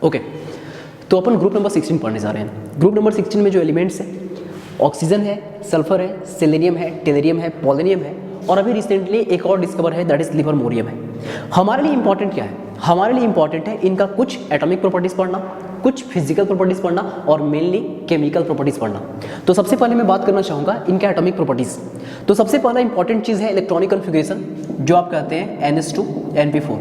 Okay, तो अपन group number 16 पढ़ने जा रहे हैं। ग्रुप नंबर 16 में जो एलिमेंट्स हैं, ऑक्सीजन है, सल्फर है, सेलेनियम है, टेलेरियम है, पोलोनियम है, और अभी रिसेंटली एक और डिस्कवर है, दैट इज लिवर्मोरियम है। हमारे लिए इंपॉर्टेंट क्या है? हमारे लिए इंपॉर्टेंट है इनका कुछ एटॉमिक प्रॉपर्टीज पढ़ना, कुछ फिजिकल प्रॉपर्टीज पढ़ना और मेनली केमिकल प्रॉपर्टीज पढ़ना। तो सबसे पहले मैं बात करना चाहूँगा इनके एटॉमिक प्रॉपर्टीज। तो सबसे पहला इंपॉर्टेंट चीज़ है इलेक्ट्रॉनिक कन्फिग्रेशन, जो आप कहते हैं NH2 NP4।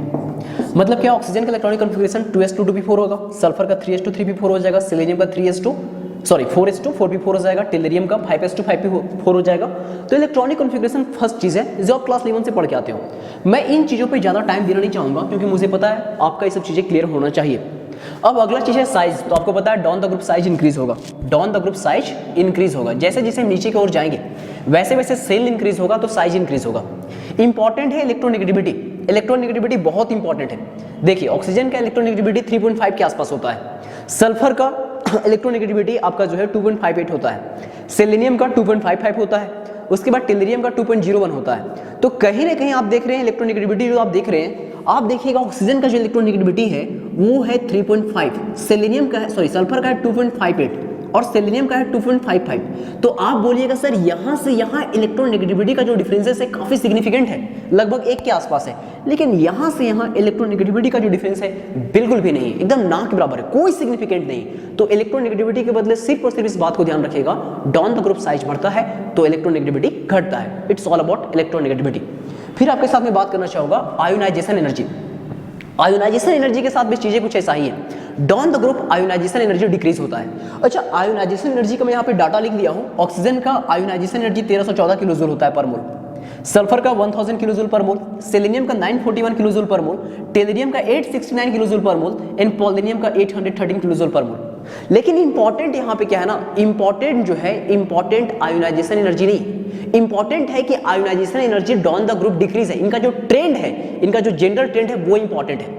मतलब क्या, ऑक्सीजन का इलेक्ट्रॉनिक कन्फिग्रेशन 2s2 2p4 होगा, सल्फर का 3s2 3p4 हो जाएगा, सेलेनियम का 4s2 4p4 हो जाएगा, टेलेरियम का 5s2 5p4 हो जाएगा। तो इलेक्ट्रॉनिक कॉन्फ़िगरेशन फर्स्ट चीज़ है जो आप क्लास 11 से पढ़ के आते हो। मैं इन चीज़ों पे ज़्यादा टाइम देना नहीं चाहूँगा क्योंकि मुझे पता है आपका ये सब चीज़ें क्लियर होना चाहिए। अब अगला चीज़ है साइज। तो आपको पता है down the group size increase होगा, down the group size increase होगा। जैसे जैसे नीचे की ओर जाएंगे वैसे वैसे सेल इंक्रीज होगा तो साइज इंक्रीज होगा। इंपॉर्टेंट है इलेक्ट्रोनेगेटिविटी, इलेक्ट्रोनेगेटिविटी बहुत इंपॉर्टेंट है। देखिए ऑक्सीजन का इलेक्ट्रोनेगेटिविटी 3.5 के आसपास होता है, सल्फर का इलेक्ट्रोनेगेटिविटी आपका जो है 2.58 होता है, सेलेनियम का 2.55 होता है, उसके बाद टेलेरियम का 2.01 होता है। तो कहीं ना कहीं आप देख रहे हैं इलेक्ट्रोनेगेटिविटी जो आप देख रहे हैं, आप देखिएगा ऑक्सीजन का जो इलेक्ट्रोनेगेटिविटी है वो है 3.5, सेलेनियम का है सल्फर का है 2.58 और सेलेनियम का है 2.55। तो आप बोलिएगा सर यहाँ से यहाँ इलेक्ट्रोनेगेटिविटी का जो डिफरेंसेस है काफी सिग्निफिकेंट है, लगभग 1 के आसपास है। लेकिन यहाँ से यहाँ इलेक्ट्रोनेगेटिविटी का जो डिफरेंस है बिल्कुल भी नहीं है, एकदम ना के बराबर है, कोई सिग्निफिकेंट नहीं। तो इलेक्ट्रोनेगेटिविटी के बदले सिर्फ और सिर्फ इस बात को ध्यान रखिएगा, डाउन द ग्रुप साइज बढ़ता है तो इलेक्ट्रोनेगेटिविटी घटता है। It's all about electronegativity. फिर आपके साथ में बात करना चाहूंगा आयोनाइजेशन एनर्जी। आयोनाइजेशन एनर्जी के साथ भी चीजें कुछ ऐसा ही है, down the group ionization energy decrease होता है। अच्छा, आयोनाइजेशन एनर्जी का मैं यहाँ पे डाटा लिख दिया हूँ। ऑक्सीजन का आयोनाइजेशन एनर्जी 1314 किलो जूल होता है पर मोल, सल्फर का 1000 किलो जूल पर मोल, सेलेनियम का 941 किलो जूल पर मोल, टेलेरियम का 869 किलो जूल पर मोल एंड पोलोनियम का 813 किलो जूल पर मोल। लेकिन इंपॉर्टेंट यहाँ पे क्या है ना, इंपॉर्टेंट जो है, इंपॉर्टेंट आयोनाइजेशन एनर्जी नहीं, इंपॉर्टेंट है कि ionization energy down the group decrease है। इनका जो ट्रेंड है, इनका जो जनरल ट्रेंड है वो इंपॉर्टेंट है।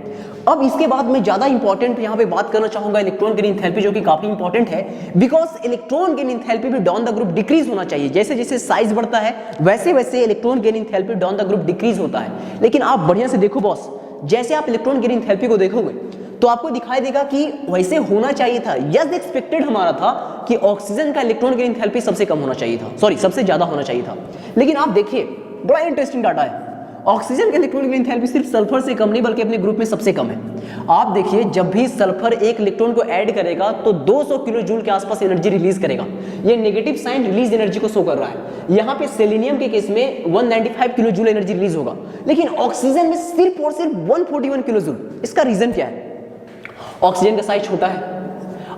अब इसके बाद मैं ज्यादा इंपॉर्टेंट यहाँ पे बात करना चाहूंगा इलेक्ट्रॉन गेन एंथैल्पी, जो कि काफी इंपॉर्टेंट है, बिकॉज इलेक्ट्रॉन गेन एंथैल्पी भी डाउन द ग्रुप डिक्रीज होना चाहिए। जैसे जैसे साइज बढ़ता है वैसे वैसे electron gain enthalpy down the group decrease होता है। लेकिन आप बढ़िया से देखो बॉस, जैसे आप इलेक्ट्रॉन गेन एंथैल्पी को देखोगे तो आपको दिखाई देगा कि वैसे होना चाहिए था, यस एक्सपेक्टेड हमारा था कि ऑक्सीजन का इलेक्ट्रॉन गेन एंथैल्पी सबसे कम होना चाहिए था, सॉरी सबसे ज्यादा होना चाहिए था। लेकिन आप देखिए बड़ा इंटरेस्टिंग डाटा है, ऑक्सीजन का इलेक्ट्रॉन गेन एंथैल्पी सिर्फ सल्फर से कम नहीं बल्कि अपने ग्रुप में सबसे कम है। आप देखिए जब भी सल्फर एक इलेक्ट्रॉन को ऐड करेगा तो 200 किलो जूल के आसपास एनर्जी रिलीज करेगा। ये नेगेटिव साइन रिलीज एनर्जी को शो कर रहा है। यहाँ पे सेलेनियम के केस में 195 किलो जूल एनर्जी रिलीज होगा, लेकिन ऑक्सीजन में सिर्फ और सिर्फ 141 किलो जूल। इसका रीजन क्या है? ऑक्सीजन का साइज छोटा है।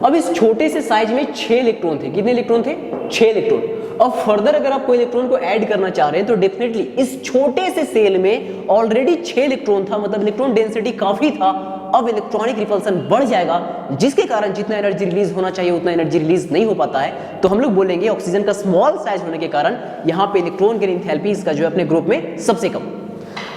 अब इस छोटे से साइज में 6 इलेक्ट्रॉन थे। कितने इलेक्ट्रॉन थे? 6 इलेक्ट्रॉन। अब फर्दर अगर आप कोई इलेक्ट्रॉन को ऐड करना चाह रहे हैं तो डेफिनेटली इस छोटे से सेल में ऑलरेडी 6 इलेक्ट्रॉन था, मतलब इलेक्ट्रॉन डेंसिटी काफी था। अब इलेक्ट्रॉनिक रिपल्सन बढ़ जाएगा, जिसके कारण जितना एनर्जी रिलीज होना चाहिए उतना एनर्जी रिलीज नहीं हो पाता है। तो हम लोग बोलेंगे ऑक्सीजन का स्मॉल साइज होने के कारण यहाँ पे इलेक्ट्रॉन गेन एंथैल्पी इसका जो है अपने ग्रुप में सबसे कम।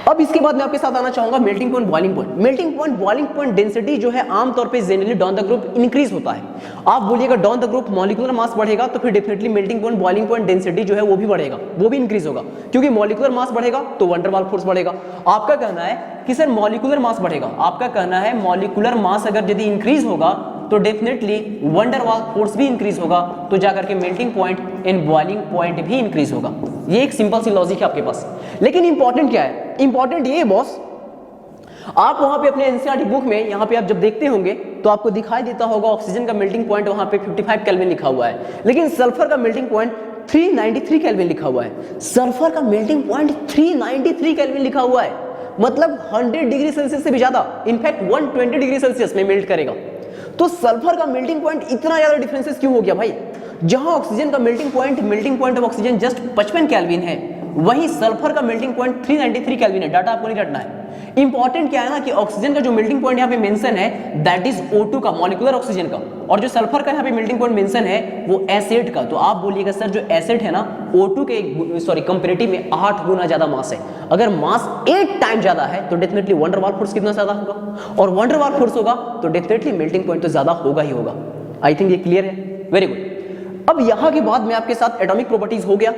अब इसके बाद मैं आपके साथ आना चाहूंगा melting point, boiling point. Melting point, boiling point density जो है आमतौर पे generally down the group increase होता है। आप बोलिएगा डाउन द ग्रुप मॉलिक्यूलर मास बढ़ेगा तो फिर definitely melting point, boiling point density जो है वो भी बढ़ेगा, वो भी इंक्रीज होगा, क्योंकि मॉलिक्यूलर मास बढ़ेगा तो वंडर वाल फोर्स बढ़ेगा। आपका कहना है कि सर मॉलिक्यूलर मास बढ़ेगा, आपका कहना है मॉलिक्यूलर मास अगर यदि इंक्रीज होगा तो डेफिनेटली वंडर वाल फोर्स भी इंक्रीज होगा, तो जाकर के melting point and boiling point भी इंक्रीज होगा। ये एक सिंपल सी लॉजिक है आपके पास। लेकिन इंपॉर्टेंट क्या है? इंपॉर्टेंट ये बॉस, आप वहां पे अपने एनसीईआरटी बुक में यहाँ पे आप जब देखते होंगे तो आपको दिखाई देता होगा ऑक्सीजन का मेल्टिंग पॉइंट वहां पे 55 केल्विन लिखा हुआ है, लेकिन सल्फर का मेल्टिंग पॉइंट 393 केल्विन लिखा हुआ है। सल्फर का मेल्टिंग पॉइंट 393 केल्विन लिखा हुआ है, मतलब 100 डिग्री सेल्सियस से भी ज्यादा, इनफैक्ट 120 डिग्री सेल्सियस में मेल्ट करेगा। तो सल्फर का मेल्टिंग पॉइंट इतना ज्यादा डिफरेंसेस क्यों हो गया भाई? जहां ऑक्सीजन का melting point of oxygen just 55 kelvin है, वहीं सल्फर का मेल्टिंग पॉइंट 393 केल्विन है। डाटा आपको नहीं रटना है। इंपॉर्टेंट क्या है ना कि ऑक्सीजन का जो मेल्टिंग पॉइंट यहाँ पे मेंशन है दैट इज O2 का, मॉलिक्यूलर ऑक्सीजन का, और जो सल्फर का यहाँ पे मेल्टिंग पॉइंट मेंशन है वो एसिड का। तो आप बोलिएगा सर जो एसिड है ना O2 के कंपैरेटिव में 8 गुना ज्यादा मास है। अगर मास 8 टाइम ज्यादा है तो डेफिनेटली वंडर वाल फोर्स कितना ज्यादा होगा, और वंडर वाल फोर्स होगा तो डेफिनेटली मेल्टिंग पॉइंट तो ज्यादा होगा ही होगा। आई थिंक ये क्लियर है, वेरी गुड। अब यहाँ के बाद मैं आपके साथ एटॉमिक प्रॉपर्टीज हो गया,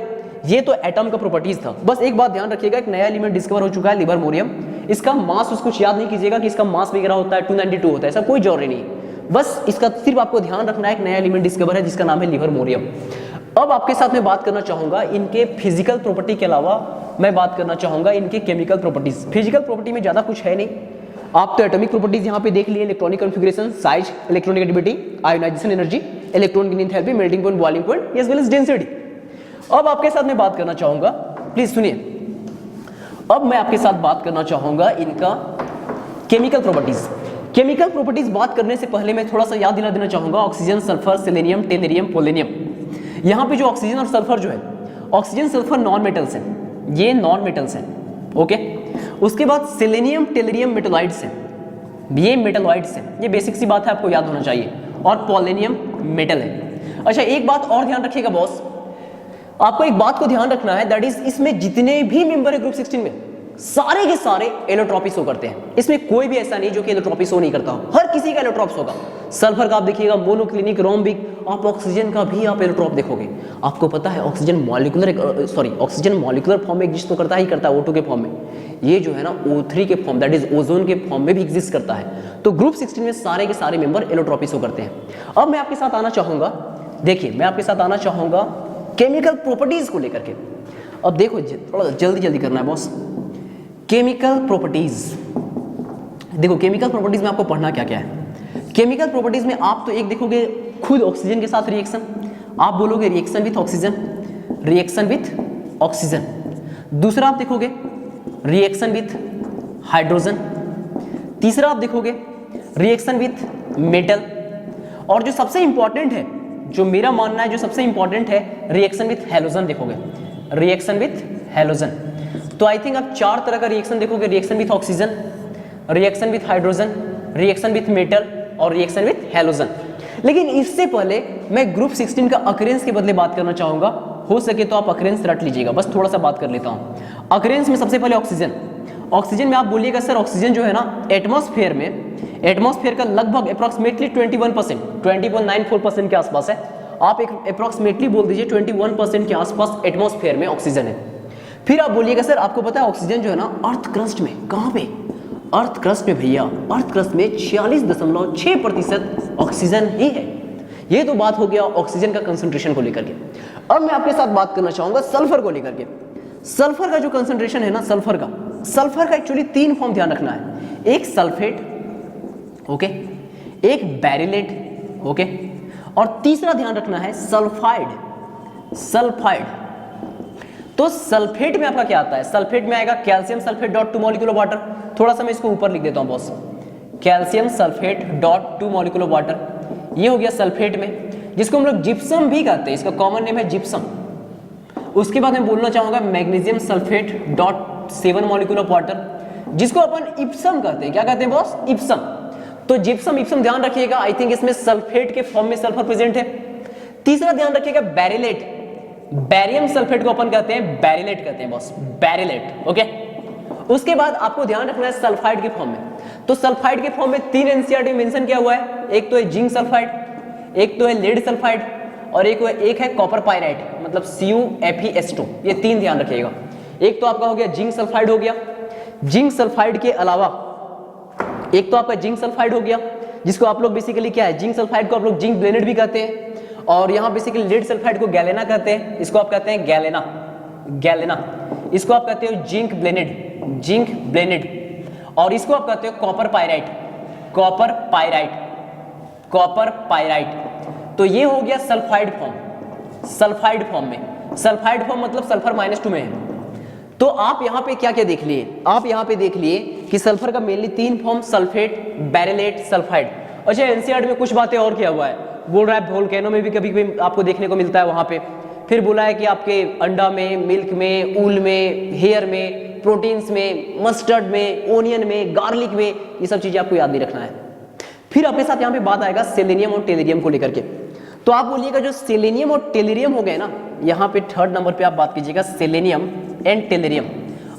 ये तो एटम का प्रॉपर्टीज था। बस एक बात ध्यान रखिएगा, एक नया एलिमेंट डिस्कवर हो चुका है लिबरमोरियम। इसका मास उसको कुछ याद नहीं कीजिएगा कि इसका मास वगैरह होता है 292 होता है, ऐसा कोई जरूरी नहीं। बस इसका सिर्फ आपको ध्यान रखना है, एक नया एलिमेंट डिस्कवर है जिसका नाम है लिबरमोरियम। अब आपके साथ में बात करना चाहूंगा इनके फिजिकल प्रॉपर्टी के अलावा मैं बात करना चाहूंगा इनके केमिकल प्रॉपर्टीज। फिजिकल प्रॉपर्टी में ज्यादा कुछ है नहीं, आप तो एटॉमिक प्रॉपर्टीज यहाँ पे देख लिए, electronic configuration, size, electronegativity, ionization energy, electron की enthalpy, melting point, boiling point as well as density. अब आपके साथ में बात करना चाहूंगा, प्लीज सुनिए, अब मैं आपके साथ बात करना चाहूंगा इनका केमिकल प्रॉपर्टीज। केमिकल प्रॉपर्टीज बात करने से पहले मैं थोड़ा सा याद दिला देना चाहूंगा oxygen, sulphur, selenium, tellurium, polonium. यहाँ पे जो ऑक्सीजन और सल्फर जो है, ऑक्सीजन सल्फर नॉन मेटल्स हैं, ये नॉन मेटल्स हैं, ओके। उसके बाद सेलेनियम टेलरियम मेटलॉइड्स हैं, ये मेटलॉइड्स हैं, ये बेसिक सी बात है, आपको याद होना चाहिए। और पोलेनियम मेटल है। अच्छा एक बात और ध्यान रखिएगा बॉस, आपको एक बात को ध्यान रखना है, दैट इज इसमें जितने भी मेंबर है ग्रुप 16 में सारे के सारे एलोट्रॉपी शो करते हैं। इसमें कोई भी ऐसा नहीं जो कि एलोट्रॉपी शो नहीं करता हो, हर किसी का एलोट्रॉप्स होगा। सल्फर का आप देखिएगा मोनोक्लिनिक, रोम्बिक, आप ऑक्सीजन का भी आप एलोट्रॉप देखोगे। आपको पता है ऑक्सीजन मॉलिक्यूलर फॉर्म में एग्जिस्ट तो करता ही करता है, O2 के फॉर्म में। ये जो है ना O3 के फॉर्म, दैट इज ओजोन के फॉर्म में भी एग्जिस्ट करता है। तो ग्रुप 16 में सारे के सारे मेंबर एलोट्रॉपी शो करते हैं। अब मैं आपके साथ आना चाहूंगा, देखिए मैं आपके साथ आना चाहूंगा केमिकल प्रॉपर्टीज को लेकर के। अब देखो थोड़ा जल्दी करना है बॉस। केमिकल प्रॉपर्टीज, देखो केमिकल प्रॉपर्टीज में आपको पढ़ना क्या क्या है। केमिकल प्रॉपर्टीज में आप तो एक देखोगे खुद ऑक्सीजन के साथ रिएक्शन, आप बोलोगे reaction with oxygen, reaction with oxygen. दूसरा आप देखोगे रिएक्शन विथ हाइड्रोजन। तीसरा आप देखोगे रिएक्शन विथ मेटल। और जो सबसे इंपॉर्टेंट है, जो मेरा मानना है जो सबसे इंपॉर्टेंट है, रिएक्शन विथ हैलोजन देखोगे, रिएक्शन विथ हैलोजन। तो आई थिंक आप 4 तरह का रिएक्शन देखोगे, reaction with oxygen, reaction with hydrogen, reaction with metal और रिएक्शन विथ हैलोजन। लेकिन इससे पहले मैं ग्रुप 16 का अकरेंस के बदले बात करना चाहूंगा। हो सके तो आप अकरेंस रट लीजिएगा, बस थोड़ा सा बात कर लेता हूं। अकरेंस में सबसे पहले ऑक्सीजन। ऑक्सीजन में आप बोलिएगा सर ऑक्सीजन जो है ना एटमॉस्फेयर का लगभग अप्रॉक्सीमेटली 21%, 20.94% के आसपास है। आप एक अप्रॉक्सीमेटली बोल दीजिए 21% के आसपास एटमॉस्फेयर में ऑक्सीजन है। फिर आप बोलिएगा सर आपको पता है ऑक्सीजन जो है ना अर्थ क्रस्ट में, कहां पे? अर्थ क्रस्ट में भैया, अर्थ क्रस्ट में 46.6% ऑक्सीजन ही है। ये तो बात हो गया ऑक्सीजन का कंसंट्रेशन को लेकर के। अब मैं आपके साथ बात करना चाहूंगा सल्फर को लेकर के। सल्फर का जो कंसंट्रेशन है ना, सल्फर का एक्चुअली 3 फॉर्म ध्यान रखना है। एक सल्फेट, ओके, एक बैरिलेट, ओके, और तीसरा ध्यान रखना है सल्फाइड। तो सल्फेट में आपका क्या आता है? सल्फेट में आएगा calcium sulphate dot 2 molecule of water. थोड़ा सा मैं इसको ऊपर लिख देता हूं boss, calcium sulphate dot 2 molecule of water. ये हो गया सल्फेट में, जिसको हम लोग जिप्सम भी कहते हैं, इसका कॉमन नेम है जिप्सम। उसके बाद मैं बोलना चाहूंगा magnesium sulphate dot 7 molecule of water, जिसको अपन इप्सम कहते हैं। क्या कहते हैं बॉस? इप्सम। तो जिप्सम इप्सम ध्यान रखिएगा, आई थिंक इसमें सल्फेट के फॉर्म में सल्फर प्रेजेंट है। तीसरा ध्यान रखिएगा बैरिलेट, बैरियम सल्फेट को अपन कहते हैं बैरिलेट कहते हैं बॉस, बैरिलेट, ओके। उसके बाद आपको ध्यान रखना है सल्फाइड के फॉर्म में। तो सल्फाइड के फॉर्म में 3 एनसीईआरटी में मेंशन किया हुआ है, एक तो है जिंक सल्फाइड, एक तो है लेड सल्फाइड और एक है कॉपर पाइराइट, मतलब CuFeS2। ये 3 ध्यान रखिएगा। एक तो आपका हो गया जिंक सल्फाइड हो गया। जिंक सल्फाइड के अलावा एक तो आपका जिंक सल्फाइड हो गया, जिसको आप लोग बेसिकली क्या है, जिंक सल्फाइड को आप लोग जिंक ब्लेंडेड भी कहते हैं, और यहाँ बेसिकली लेड सल्फाइड को गैलेना कहते हैं। इसको आप कहते हैं गैलेना। इसको आप कहते हो जिंक ब्लेंडेड, और इसको आप कहते हो कॉपर पाइराइट। तो ये हो गया सल्फाइड फॉर्म में। सल्फाइड फॉर्म मतलब सल्फर -2 में है। तो आप यहाँ पे क्या क्या देख लिए? आप यहाँ पे देख लिए कि सल्फर का मेनली 3 फॉर्म, सल्फेट, बैरिलेट, सल्फाइड। अच्छा एनसीईआरटी में कुछ बातें और किया हुआ है, बोल रहा है वोल्केनो में भी कभी कभी आपको देखने को मिलता है वहां पे। फिर बोला है कि आपके अंडा में, मिल्क में, ऊल में, हेयर में, प्रोटीन्स में, मस्टर्ड में, ओनियन में, गार्लिक में, ये सब चीजें आपको याद नहीं रखना है। फिर आपके साथ यहाँ पे बात आएगा सेलेनियम और टेलरियम को लेकर के। तो आप बोलिएगा जो सेलेनियम और टेलरियम हो गए ना, यहाँ पे 3rd नंबर पे आप बात कीजिएगा सेलेनियम एंड टेलरियम।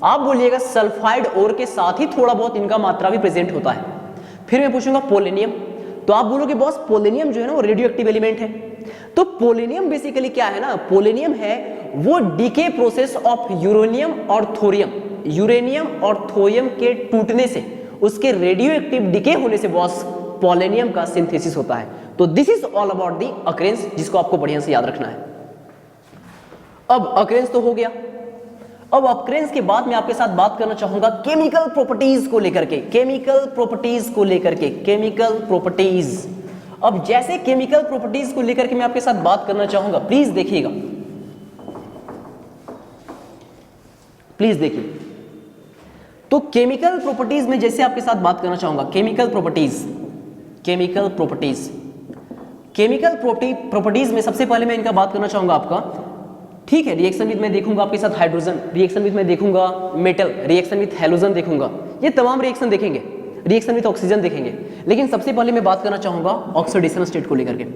आप बोलिएगा सल्फाइड और के साथ ही थोड़ा बहुत इनका मात्रा भी प्रेजेंट होता है। फिर मैं पूछूंगा पोलेनियम, तो आप बोलोगे बॉस पोलेनियम जो है ना वो रेडियो एक्टिव एलिमेंट है। तो पोलेनियम बेसिकली क्या है ना, पोलेनियम है वो डीके प्रोसेस ऑफ यूरेनियम और थोरियम, यूरेनियम और थोरियम के टूटने से, उसके रेडियो एक्टिव डीके होने से बॉस पोलोनियम का सिंथेसिस होता है। तो this is all about the occurrence, जिसको आपको बढ़िया से याद रखना है। अब अकरेंस तो हो गया। अब अकरेंस के बाद मैं आपके साथ बात करना चाहूंगा केमिकल प्रॉपर्टीज को लेकर के, केमिकल प्रॉपर्टीज को लेकर के, केमिकल प्रॉपर्टीज। अब जैसे केमिकल प्रॉपर्टीज को लेकर के मैं आपके साथ बात करना चाहूंगा, प्लीज देखिएगा, प्लीज देखिए। तो केमिकल प्रॉपर्टीज में जैसे आपके साथ बात करना चाहूंगा, chemical properties, chemical properties, chemical properties में सबसे पहले मैं इनका बात करना चाहूंगा आपका, ठीक है। रिएक्शन विद मैं देखूंगा आपके साथ हाइड्रोजन, रिएक्शन विद मैं देखूंगा मेटल, रिएक्शन विद हैलोजन देखूंगा, ये तमाम रिएक्शन देखेंगे, रिएक्शन विद ऑक्सीजन देखेंगे। लेकिन सबसे पहले मैं बात करना चाहूंगा ऑक्सीडेशन स्टेट को लेकर के,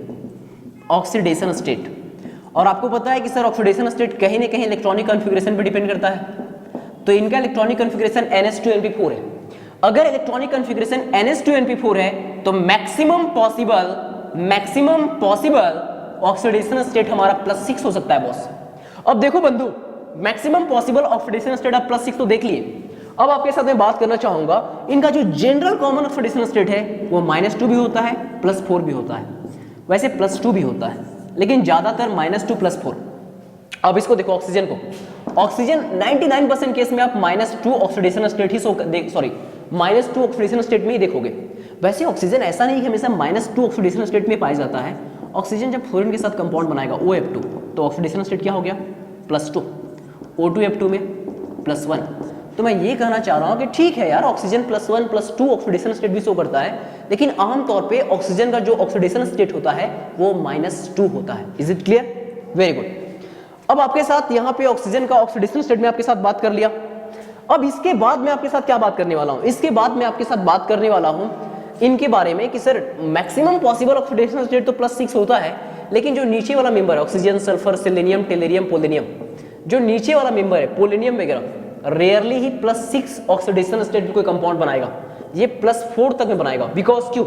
ऑक्सीडेशन स्टेट। और आपको पता है कि सर ऑक्सीडेशन स्टेट कहीं ना कहीं इलेक्ट्रॉनिक कॉन्फ़िगरेशन पर डिपेंड करता है। तो इनका इलेक्ट्रॉनिक कॉन्फ़िगरेशन NH2NP4 है। अगर इलेक्ट्रॉनिक कॉन्फ़िगरेशन NH2NP4 है तो मैक्सिमम पॉसिबल ऑक्सीडेशन स्टेट हमारा +6 हो सकता है बॉस। अब देखो बंधु, मैक्सिमम पॉसिबल ऑक्सीडेशन स्टेट आप +6 तो देख लिए। अब आपके साथ मैं बात करना चाहूंगा इनका जो जनरल कॉमन ऑक्सीडेशन स्टेट है वो -2 भी होता है, +4 भी होता है, वैसे +2 भी होता है, लेकिन ज्यादातर -2 +4। अब इसको देखो ऑक्सीजन को, ऑक्सीजन 99% केस में आप -2 ऑक्सीडेशन स्टेट ही -2 ऑक्सीडेशन स्टेट में ही देखोगे। वैसे ऑक्सीजन ऐसा नहीं कि हमेशा -2 ऑक्सीडेशन स्टेट में पाया जाता है। ऑक्सीजन जब फ्लोरीन के साथ कंपाउंड बनाएगा OF2 तो ऑक्सीडेशन स्टेट क्या हो गया +2, O2F2 में +1। तो मैं ये कहना चाह रहा हूं कि ठीक है यार, ऑक्सीजन +1 +2 ऑक्सीडेशन स्टेट भी शो करता है, लेकिन आमतौर पे ऑक्सीजन का जो ऑक्सीडेशन स्टेट होता है वो -2 होता है। Is it clear? Very good. अब आपके साथ यहाँ पे ऑक्सीजन का ऑक्सीडेशन स्टेट में आपके साथ बात कर लिया। अब इसके बाद मैं आपके साथ क्या बात करने वाला हूँ, इसके बाद मैं आपके साथ बात करने वाला हूँ इनके बारे में कि sir maximum possible oxidation state तो +6 होता है, लेकिन जो नीचे वाला मेंबर है oxygen, sulphur, selenium, tellurium, polonium, जो नीचे वाला मेंबर है पोलोनियम वगैरह, रेयरली ही +6 ऑक्सीडेशन स्टेट कोई कंपाउंड बनाएगा, ये +4 तक में बनाएगा। बिकॉज क्यों?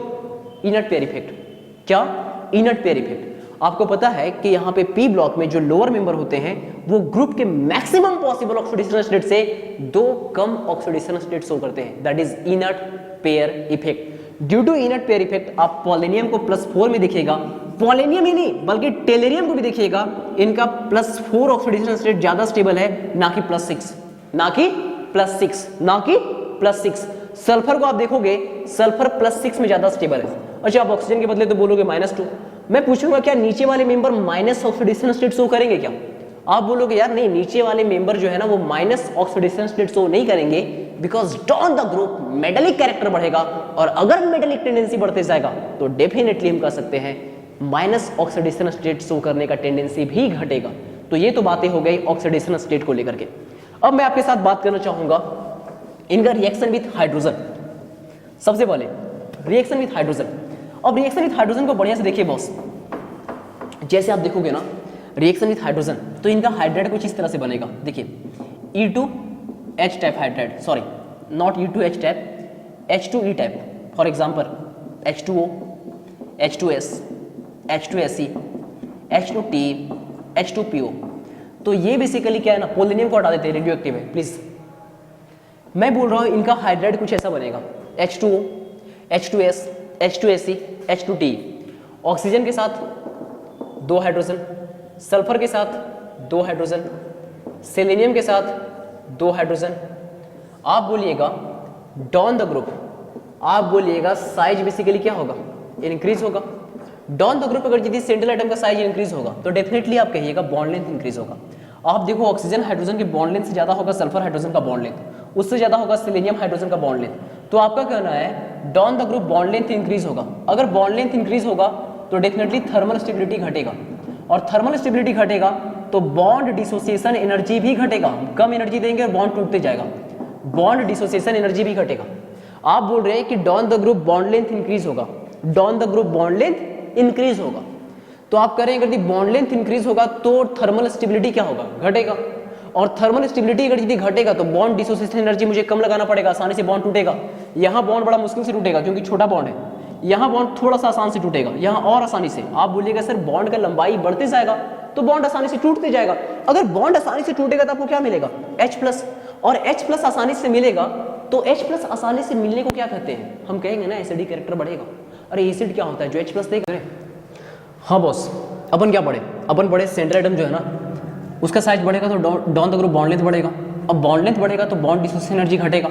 Inert pair effect. क्या? Inert pair effect. आपको पता है कि यहाँ पे P ब्लॉक में जो लोअर मेंबर होते हैं वो ग्रुप के मैक्सिमम पॉसिबल ऑक्सीडेशन स्टेट से 2 कम ऑक्सीडेशन स्टेट शो करते हैं, that is inert pair effect. Due to inert pair effect आप पोलोनियम को +4 में देखिएगा, पोलोनियम ही नहीं बल्कि टेलेरियम को भी देखिएगा, इनका +4 ऑक्सीडेशन स्टेट ज्यादा स्टेबल है, ना कि +6, ना कि +6, ना कि +6। सल्फर को आप देखोगे, सल्फर +6 में ज्यादा स्टेबल है। अच्छा, आप ऑक्सीजन के बदले तो बोलोगे -2। मैं पूछूंगा क्या नीचे वाले member minus oxidation state show करेंगे क्या? आप बोलोगे यार नहीं, नीचे वाले मेंबर जो है ना वो माइनस ऑक्सीडेशन स्टेट शो नहीं करेंगे, because down the group metallic character बढ़ेगा, और अगर मेटालिक टेंडेंसी बढ़ते जाएगा तो डेफिनेटली हम कह सकते हैं माइनस ऑक्सीडेशन स्टेट शो करने का टेंडेंसी भी घटेगा। तो ये तो बातें हो गई ऑक्सीडेशन स्टेट को लेकर के। अब मैं आपके साथ बात करना चाहूंगा इनका रिएक्शन विथ हाइड्रोजन। सबसे पहले रिएक्शन विथ हाइड्रोजन। अब रिएक्शन विथ हाइड्रोजन को बढ़िया से देखिए बॉस, जैसे आप देखोगे ना रिएक्शन विथ हाइड्रोजन तो इनका हाइड्राइड कुछ इस तरह से बनेगा। देखिए E2H type hydride, sorry not E2H type, H2E type. For example H2O, H2S, H2Se, H2Te, H2PO। तो ये बेसिकली क्या है ना, पोलोनियम को हटा देते हैं, रेडियो एक्टिव है। प्लीज मैं बोल रहा हूँ इनका हाइड्राइड कुछ ऐसा बनेगा, H2O, H2S, H2Se, H2Te। Oxygen के साथ 2 हाइड्रोजन, सल्फर के साथ 2 हाइड्रोजन, सेलेनियम के साथ 2 हाइड्रोजन। आप बोलिएगा डाउन द ग्रुप, आप बोलिएगा साइज बेसिकली क्या होगा, इंक्रीज होगा। डाउन द ग्रुप अगर यदि सेंट्रल एटम का साइज इंक्रीज होगा तो डेफिनेटली आप कहिएगा बॉन्ड लेंथ इंक्रीज होगा। आप देखो ऑक्सीजन हाइड्रोजन के बॉन्ड लेंथ से ज्यादा होगा सल्फर हाइड्रोजन का बॉन्ड लेंथ, उससे ज्यादा होगा सेलेनियम हाइड्रोजन का बॉन्ड लेंथ। तो आपका कहना है down the group bond length increase होगा। अगर बॉन्ड लेंथ इंक्रीज होगा तो डेफिनेटली थर्मल स्टेबिलिटी घटेगा, और थर्मल स्टेबिलिटी घटेगा तो बॉन्ड डिसोसिएशन एनर्जी भी घटेगा। कम एनर्जी देंगे और बॉन्ड टूटते जाएगा, बॉन्ड डिसोसिएशन एनर्जी भी घटेगा। आप बोल रहे हैं कि down the group bond length increase होगा, down the group bond length increase होगा। तो आप कह रहे हैं यदि बॉन्ड लेंथ इंक्रीज होगा तो थर्मल स्टेबिलिटी क्या होगा, घटेगा। और थर्मल स्टेबिलिटी अगर यदि घटेगा तो बॉन्ड डिसोसिएशन एनर्जी मुझे कम लगाना पड़ेगा, आसानी से बॉन्ड टूटेगा। यहाँ बॉन्ड बड़ा मुश्किल से टूटेगा क्योंकि छोटा बॉन्ड है, यहाँ बॉन्ड थोड़ा सा आसान से टूटेगा, यहाँ और आसानी से। आप बोलिएगा सर बॉन्ड का लंबाई बढ़ते जाएगा, तो बॉन्ड आसानी से टूटते जाएगा। अगर बॉन्ड आसानी से टूटेगा तो आपको क्या मिलेगा, H+, और H+ आसानी से मिलेगा तो H+ आसानी से मिलने को क्या कहते हैं, हम कहेंगे ना एसिडिक कैरेक्टर बढ़ेगा। अरे एसिड क्या होता है, जो H+ देगा। हाँ बॉस, अपन क्या पढ़े, अपन पढ़े सेंट्रल एटम जो है ना उसका साइज बढ़ेगा तो down the group bond length बढ़ेगा। अब बॉन्ड लेंथ बढ़ेगा तो बॉन्ड डिसोसिएशन एनर्जी घटेगा,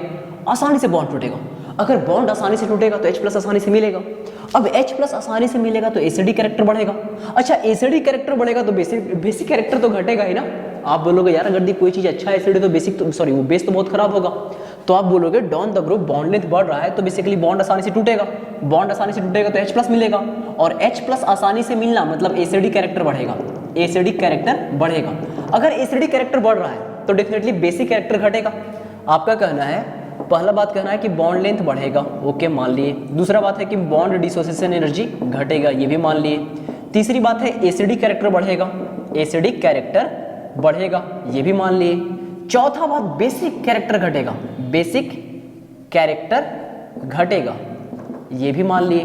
आसानी से बॉन्ड टूटेगा। अगर बॉन्ड आसानी से टूटेगा तो H+ आसानी से मिलेगा। अब H+ आसानी से मिलेगा तो एसिडिक कैरेक्टर बढ़ेगा। अच्छा एसिडिक कैरेक्टर बढ़ेगा तो बेसिक कैरेक्टर तो घटेगा ही ना। आप बोलोगे यार अगर कोई चीज अच्छा एसिड है तो बेसिक तो सॉरी वो बेस तो बहुत खराब होगा, तो आप बोलोगे down the group bond length बढ़ रहा है तो बेसिकली बॉन्ड आसानी से टूटेगा। बॉन्ड आसानी से टूटेगा तो H+ मिलेगा, और H+ आसानी से मिलना मतलब एसिडिक कैरेक्टर बढ़ेगा, एसिडिक कैरेक्टर बढ़ेगा। अगर एसिडिक कैरेक्टर बढ़ रहा है तो डेफिनेटली बेसिक कैरेक्टर घटेगा। आपका कहना है, पहला बात कहना है कि बॉन्ड लेंथ बढ़ेगा, ओके मान लिए। दूसरा बात है कि बॉन्ड डिसोसिएशन एनर्जी घटेगा, ये भी मान लिए। तीसरी बात है एसिडिक कैरेक्टर बढ़ेगा, एसिडिक कैरेक्टर बढ़ेगा, ये भी मान लिए। चौथा बात बेसिक कैरेक्टर घटेगा, बेसिक कैरेक्टर घटेगा, ये भी मान लिए।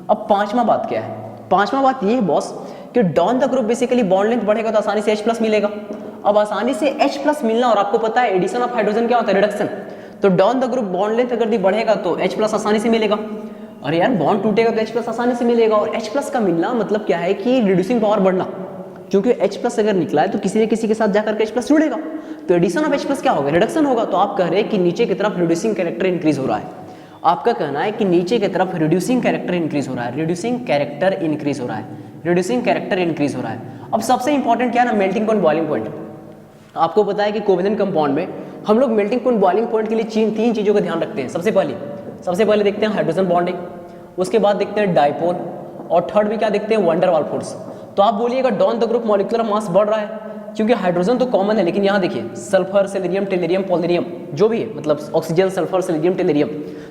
अब पांचवा बात क्या है, पांचवा बात ये है बॉस कि down the group basically bond length बढ़ेगा तो आसानी से H+ मिलेगा। अब आसानी से H+ मिलना, और आपको पता है एडिशन ऑफ हाइड्रोजन क्या होता है, रिडक्शन। तो down the group bond length अगर बढ़ेगा तो H+ आसानी से मिलेगा। अरे यार बॉन्ड टूटेगा तो H+ आसानी से मिलेगा, और H+ का मिलना मतलब क्या है कि रिड्यूसिंग पावर बढ़ना, क्योंकि H+ अगर निकला है तो किसी न किसी के साथ जाकर के H+ जुड़ेगा, तो एडिशन ऑफ H+ क्या होगा, रिडक्शन होगा। तो आप कह रहे हैं कि नीचे की तरफ रिड्यूसिंग कैरेक्टर इंक्रीज हो रहा है। आपका कहना है कि नीचे की तरफ रिड्यूसिंग कैरेक्टर इंक्रीज हो रहा है, रिड्यूसिंग कैरेक्टर इंक्रीज हो रहा है, रिड्यूसिंग कैरेक्टर इंक्रीज हो रहा है। अब सबसे इंपॉर्टेंट क्या है ना, मेल्टिंग पॉइंट, बॉइलिंग पॉइंट। आपको पता है कि कोवेलेंट कंपाउंड में हम लोग मेल्टिंग पॉइंट, बॉइलिंग पॉइंट के लिए तीन चीजों का ध्यान रखते हैं। सबसे पहले देखते हैं हाइड्रोजन बॉन्डिंग, उसके बाद देखते हैं डाइपोल, और थर्ड में क्या देखते हैं, वंडर वाल फोर्स। तो आप बोलिएगा डाउन द ग्रुप मॉलिक्यूलर मास बढ़ रहा है, क्योंकि हाइड्रोजन तो कॉमन है, लेकिन यहाँ देखिए सल्फर, सेलेनियम, टेलेरियम, पोलेनियम जो भी है, मतलब ऑक्सीजन, सल्फर, सेलेनियम, टेलेरियम।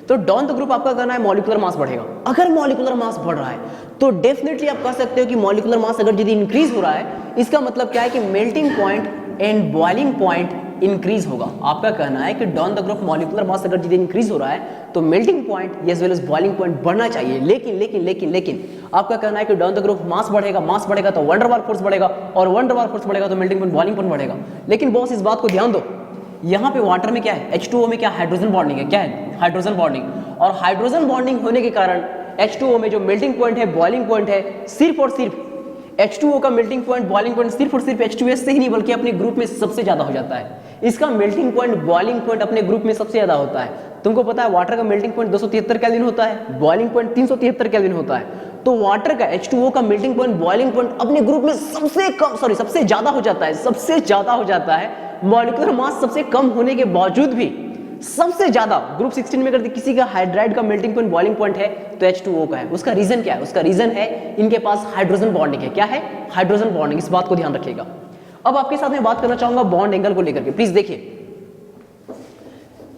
तो डाउन द ग्रुप आपका कहना है मॉलिक्यूलर मास बढ़ेगा। अगर मॉलिक्यूलर मास बढ़ रहा है तो डेफिनेटली आप कह सकते हो कि मॉलिक्यूलर मास अगर यदि इंक्रीज हो रहा है, इसका मतलब क्या है कि melting point and boiling point increase होगा। आपका कहना है कि down the group molecular mass अगर यदि इंक्रीज हो रहा है तो melting point as well as boiling point बढ़ना चाहिए। लेकिन आपका कहना है कि डाउन द ग्रुप मास बढ़ेगा तो वंडर वाल फोर्स बढ़ेगा, और वंडर वाल फोर्स बढ़ेगा तो मेल्टिंग पॉइंट, बॉइलिंग पॉइंट बढ़ेगा। लेकिन बॉस इस बात को ध्यान दो, यहाँ पे वाटर में क्या है, H2O में क्या हाइड्रोजन बॉन्डिंग है, क्या है हाइड्रोजन बॉन्डिंग, और हाइड्रोजन बॉन्डिंग होने के कारण H2O में जो मेल्टिंग पॉइंट है, बॉइलिंग पॉइंट है, सिर्फ और सिर्फ H2O का मेल्टिंग पॉइंट, बॉइलिंग पॉइंट सिर्फ और सिर्फ H2S से ही नहीं बल्कि अपने ग्रुप में सबसे ज्यादा हो जाता है। इसका मेल्टिंग पॉइंट, बॉइलिंग पॉइंट अपने ग्रुप में सबसे ज्यादा होता है। तुमको पता है वाटर का मेल्टिंग पॉइंट 273 केल्विन होता है, बॉइलिंग पॉइंट 373 केल्विन होता है। तो वाटर का H2O का मेल्टिंग पॉइंट, बॉइलिंग पॉइंट अपने ग्रुप में सबसे ज्यादा हो जाता है, सबसे ज्यादा हो जाता है। मॉलिक्यूलर मास सबसे कम होने के बावजूद भी सबसे ज्यादा ग्रुप 16 में अगर किसी का हाइड्राइड का मेल्टिंग पॉइंट, बॉइलिंग पॉइंट है तो H2O का है। उसका रीजन क्या है, उसका रीजन है इनके पास हाइड्रोजन बॉन्डिंग है। क्या है, हाइड्रोजन बॉन्डिंग, इस बात को ध्यान रखिएगा। अब आपके साथ में बात करना चाहूंगा बॉन्ड एंगल को लेकर के, प्लीज देखिए।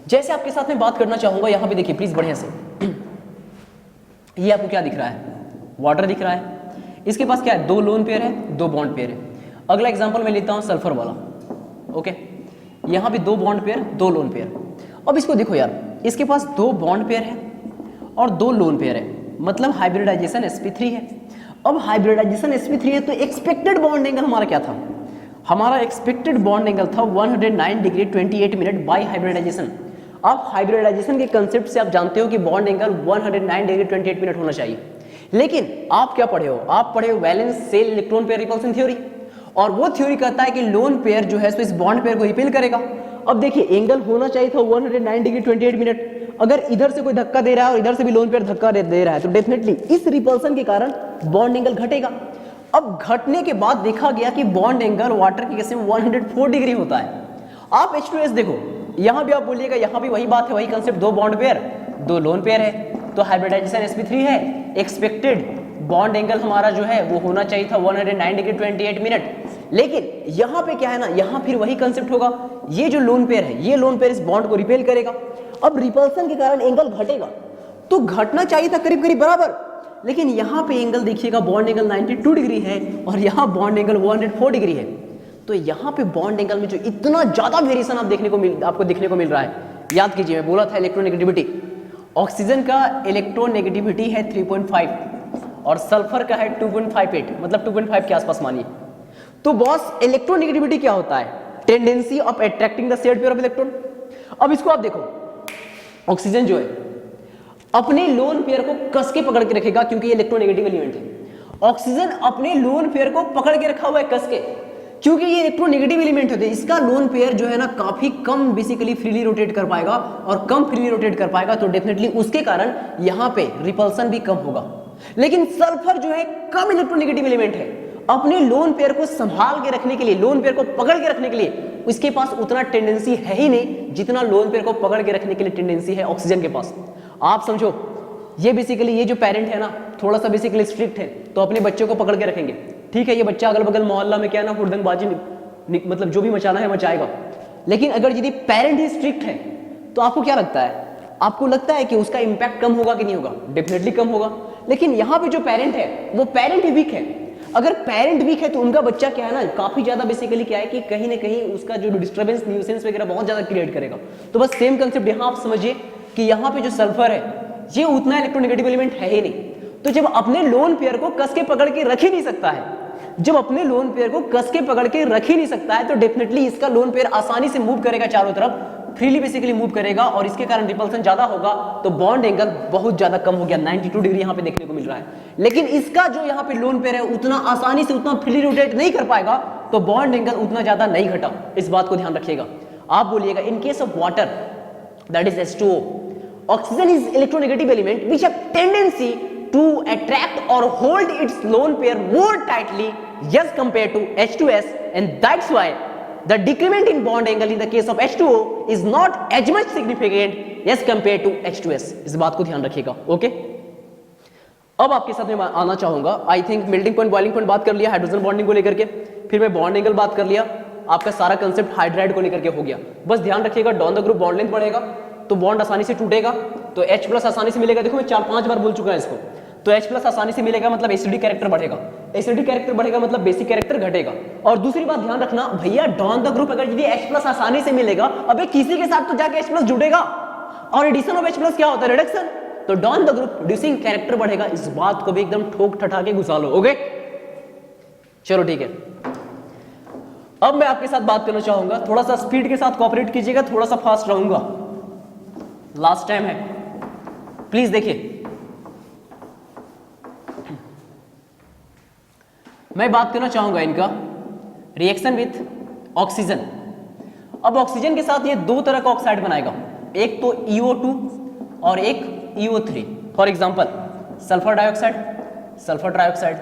जैसे आपके साथ में बात करना चाहूंगा, यहां पे देखिए प्लीज बढ़िया से। ये आपको क्या दिख रहा है, वाटर दिख रहा है। इसके पास क्या है, 2 लोन पेयर है, 2 बॉन्ड पेयर है। अगला एग्जांपल मैं लेता हूं सल्फर वाला, ओके। यहां पे 2 बॉन्ड पेयर, 2 लोन पेयर। अब इसको देखो यार, इसके पास 2 बॉन्ड पेयर है और 2 लोन पेयर है, मतलब हाइब्रिडाइजेशन sp3 है। अब हाइब्रिडाइजेशन sp3 है तो एक्सपेक्टेड बॉन्ड एंगल हमारा क्या था, हमारा एक्सपेक्टेड बॉन्ड एंगल था 109 डिग्री 28 मिनट बाय हाइब्रिडाइजेशन। अब हाइब्रिडाइजेशन के कंसेप्ट से आप जानते हो कि बॉन्ड एंगल 109 डिग्री 28 मिनट होना चाहिए। लेकिन आप क्या पढ़े हो, आप पढ़े हो valence shell electron pair repulsion theory, और वो थ्योरी कहता है कि लोन पेयर जो है सो इस बॉन्ड पेयर को रिपेल करेगा। अब देखिए एंगल होना चाहिए था 109 डिग्री 28 मिनट। अगर इधर से कोई धक्का दे रहा है और इधर से भी लोन पेयर धक्का दे रहा है तो डेफिनेटली इस रिपल्सन के कारण बॉन्ड एंगल घटेगा। अब घटने के बाद देखा गया कि बॉन्ड एंगल वाटर के केस में 104 डिग्री होता है। आप H2S देखो, यहां भी आप बोलिएगा, यहां भी वही बात है, वही concept, 2 bond pair 2 lone pair है, तो हाइब्रिडाइजेशन sp3 है। एक्सपेक्टेड बॉन्ड एंगल हमारा जो है वो होना चाहिए था 109 डिग्री 28 मिनट। लेकिन यहां पे क्या है ना, यहां फिर वही कंसेप्ट होगा, ये जो लोन पेयर है, ये लोन पेयर इस बॉन्ड को रिपेल करेगा। अब रिपल्सन के कारण एंगल घटेगा, तो घटना चाहिए था करीब करीब बराबर, लेकिन यहां पे एंगल देखिएगा बॉन्ड एंगल 92 डिग्री है और यहां बॉन्ड एंगल 104 डिग्री है। तो यहां पे बॉन्ड एंगल में जो इतना ज्यादा वेरिएशन आपको देखने को मिल रहा है, याद कीजिए मैं बोला था इलेक्ट्रोनेगेटिविटी, ऑक्सीजन का इलेक्ट्रोनेगेटिविटी है 3.5 और सल्फर का है 2.58, मतलब 2.5 के आसपास मानिए। तो बॉस इलेक्ट्रोनेगेटिविटी क्या होता है? Tendency of attracting the shared pair of electron. अब इसको आप देखो, ऑक्सीजन जो है अपने लोन पेयर को कस के पकड़ के रखेगा क्योंकि ये इलेक्ट्रोनेगेटिव एलिमेंट है। ऑक्सीजन अपने लोन पेयर को पकड़ के रखा हुआ है कस के, क्योंकि ये इलेक्ट्रोनेगेटिव एलिमेंट होते हैं। इसका लोन पेयर जो है ना काफी कम बेसिकली फ्रीली रोटेट कर पाएगा, और कम फ्रीली रोटेट कर पाएगा तो डेफिनेटली उसके कारण यहां पे रिपल्सन भी कम होगा। लेकिन सल्फर जो है कम इलेक्ट्रोनेगेटिव एलिमेंट है, अपने लोन पेयर को संभाल के रखने के लिए, लोन पेयर को पकड़ के रखने के लिए उसके पास उतना टेंडेंसी है ही नहीं जितना लोन पेयर को पकड़ के रखने के लिए टेंडेंसी है ऑक्सीजन के पास। आप समझो, ये बेसिकली ये जो पेरेंट है ना थोड़ा सा बेसिकली स्ट्रिक्ट है, तो अपने बच्चों को पकड़ के रखेंगे। ठीक है, ये बच्चा अगल बगल मोहल्ला में क्या है ना हुड़दंगबाजी मतलब जो भी मचाना है मचाएगा। लेकिन अगर यदि पेरेंट ही स्ट्रिक्ट है तो आपको क्या लगता है? आपको लगता है कि उसका इंपैक्ट कम होगा कि नहीं होगा? डेफिनेटली कम होगा। लेकिन यहाँ पे जो पेरेंट है वो पेरेंट ही वीक है। अगर पेरेंट वीक है तो उनका बच्चा क्या है ना काफी ज्यादा बेसिकली क्या है कि कहीं ना कहीं उसका जो डिस्टर्बेंस न्यूसेंस वगैरह बहुत ज्यादा क्रिएट करेगा। तो बस सेम कंसेप्ट यहाँ आप समझिए कि यहाँ पे जो सल्फर है ये उतना इलेक्ट्रोनेगेटिव एलिमेंट है ही नहीं। तो जब अपने लोन पेयर को कस के पकड़ के रख ही नहीं सकता है, जब अपने लोन पेयर को कस के पकड़ के रख ही नहीं सकता है, तो डेफिनेटली इसका लोन पेयर आसानी से मूव करेगा चारों तरफ, फ्रीली बेसिकली मूव करेगा, और इसके कारण रिपल्सन ज्यादा होगा। तो बॉन्ड एंगल बहुत ज्यादा कम हो गया, 92 डिग्री यहाँ पे देखने को मिल रहा है। लेकिन इसका जो यहाँ पे लोन पेयर है उतना आसानी से उतना फ्रीली रोटेट नहीं कर पाएगा, तो बॉन्ड एंगल उतना ज्यादा नहीं घटा। इस बात को ध्यान रखिएगा। आप बोलिएगा in case of water that is H2O, oxygen is electronegative element which have tendency to attract or hold its lone pair more tightly as compared to H2S, and that's why the decrement in bond angle in the case of H2O is not as much significant as compared to H2S। इस बात को ध्यान रखिएगा। Okay, अब आपके साथ में आना चाहूंगा, I think melting point boiling point बात कर लिया हाइड्रोजन बॉन्डिंग को लेकर के, फिर मैं बॉन्ड एंगल बात कर लिया, आपका सारा कंसेप्ट हाइड्राइड को लेकर के हो गया। बस ध्यान रखिएगा down the group bond length बढ़ेगा तो बॉन्ड आसानी से टूटेगा, तो H प्लस आसानी से मिलेगा। देखो मैं 4-5 बार बोल चुका है इसको। तो H प्लस आसानी से मिलेगा मतलब एसिडिक कैरेक्टर बढ़ेगा, एसिडिक कैरेक्टर बढ़ेगा मतलब बेसिक कैरेक्टर घटेगा। और दूसरी बात ध्यान रखना भैया, डॉन द ग्रुप अगर यदि H प्लस आसानी से मिलेगा, अबे किसी के साथ तो जाके H प्लस जुड़ेगा, और एडिशन ऑफ H प्लस क्या होता है? रिडक्शन। तो down the group reducing character बढ़ेगा। इस बात को भी एकदम ठोक ठठा के घुसा लो। ओके चलो ठीक है। अब मैं आपके साथ बात करना चाहूंगा, थोड़ा सा स्पीड के साथ कोऑपरेट कीजिएगा, थोड़ा सा फास्ट रहूंगा, लास्ट टाइम है, प्लीज देखिए। मैं बात करना चाहूंगा इनका रिएक्शन विथ ऑक्सीजन। अब ऑक्सीजन के साथ ये दो तरह का ऑक्साइड बनाएगा, एक तो EO2 और एक EO3। For example sulphur dioxide, sulphur trioxide,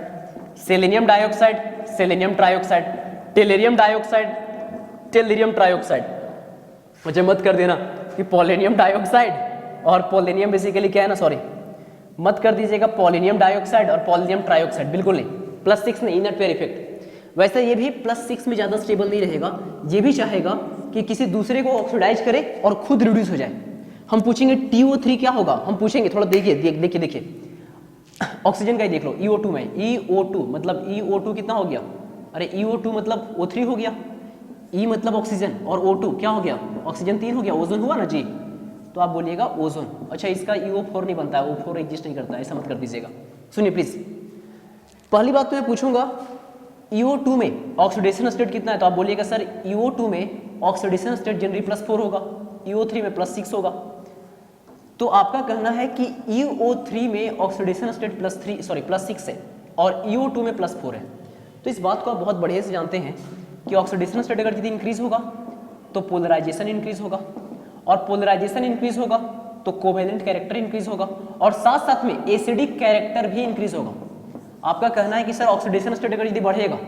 selenium dioxide, selenium trioxide, टेलेरियम dioxide, टेलेरियम trioxide. मुझे मत कर देना कि पोलेनियम डाइऑक्साइड और पोलेनियम बेसिकली क्या है ना, सॉरी मत कर दीजिएगा पोलेनियम डाइऑक्साइड और पोलेनियम ट्राइऑक्साइड, बिल्कुल नहीं। +6 नहीं, इनर पेयर इफेक्ट। वैसे ये भी +6 में ज्यादा स्टेबल नहीं रहेगा, ये भी चाहेगा कि किसी दूसरे को ऑक्सीडाइज करे और खुद रिड्यूस हो जाए। हम पूछेंगे TO3 क्या होगा, हम पूछेंगे थोड़ा देखिए ऑक्सीजन का ही देख लो। EO2 में EO2 मतलब EO2 कितना हो गया? अरे EO2 मतलब O3 हो गया, E मतलब ऑक्सीजन और O2 क्या हो गया? ऑक्सीजन 3 हो गया, ओजोन हुआ ना जी। तो आप बोलिएगा ओजोन। अच्छा इसका EO4 नहीं बनता है, O4 एग्जिस्ट नहीं करता है, ऐसा मत कर दीजिएगा। सुनिए प्लीज, पहली बात तो मैं पूछूंगा EO2 में ऑक्सीडेशन स्टेट कितना है, तो आप बोलिएगा सर EO2 में ऑक्सीडेशन स्टेट जनरली +4 होगा, EO3 में +6 होगा। तो आपका कहना है कि EO3 में ऑक्सीडेशन स्टेट +6 है और EO2 में +4 है। तो इस बात को आप बहुत बढ़िया से जानते हैं कि ऑक्सीडेशन स्टेट अगर यदि इंक्रीज होगा तो पोलराइजेशन इंक्रीज होगा, और पोलराइजेशन इंक्रीज होगा तो कोवेलेंट कैरेक्टर इंक्रीज होगा, और साथ साथ में एसिडिक कैरेक्टर भी इंक्रीज होगा। आपका कहना है कि सर ऑक्सीडेशन स्टेट अगर यदि बढ़ेगा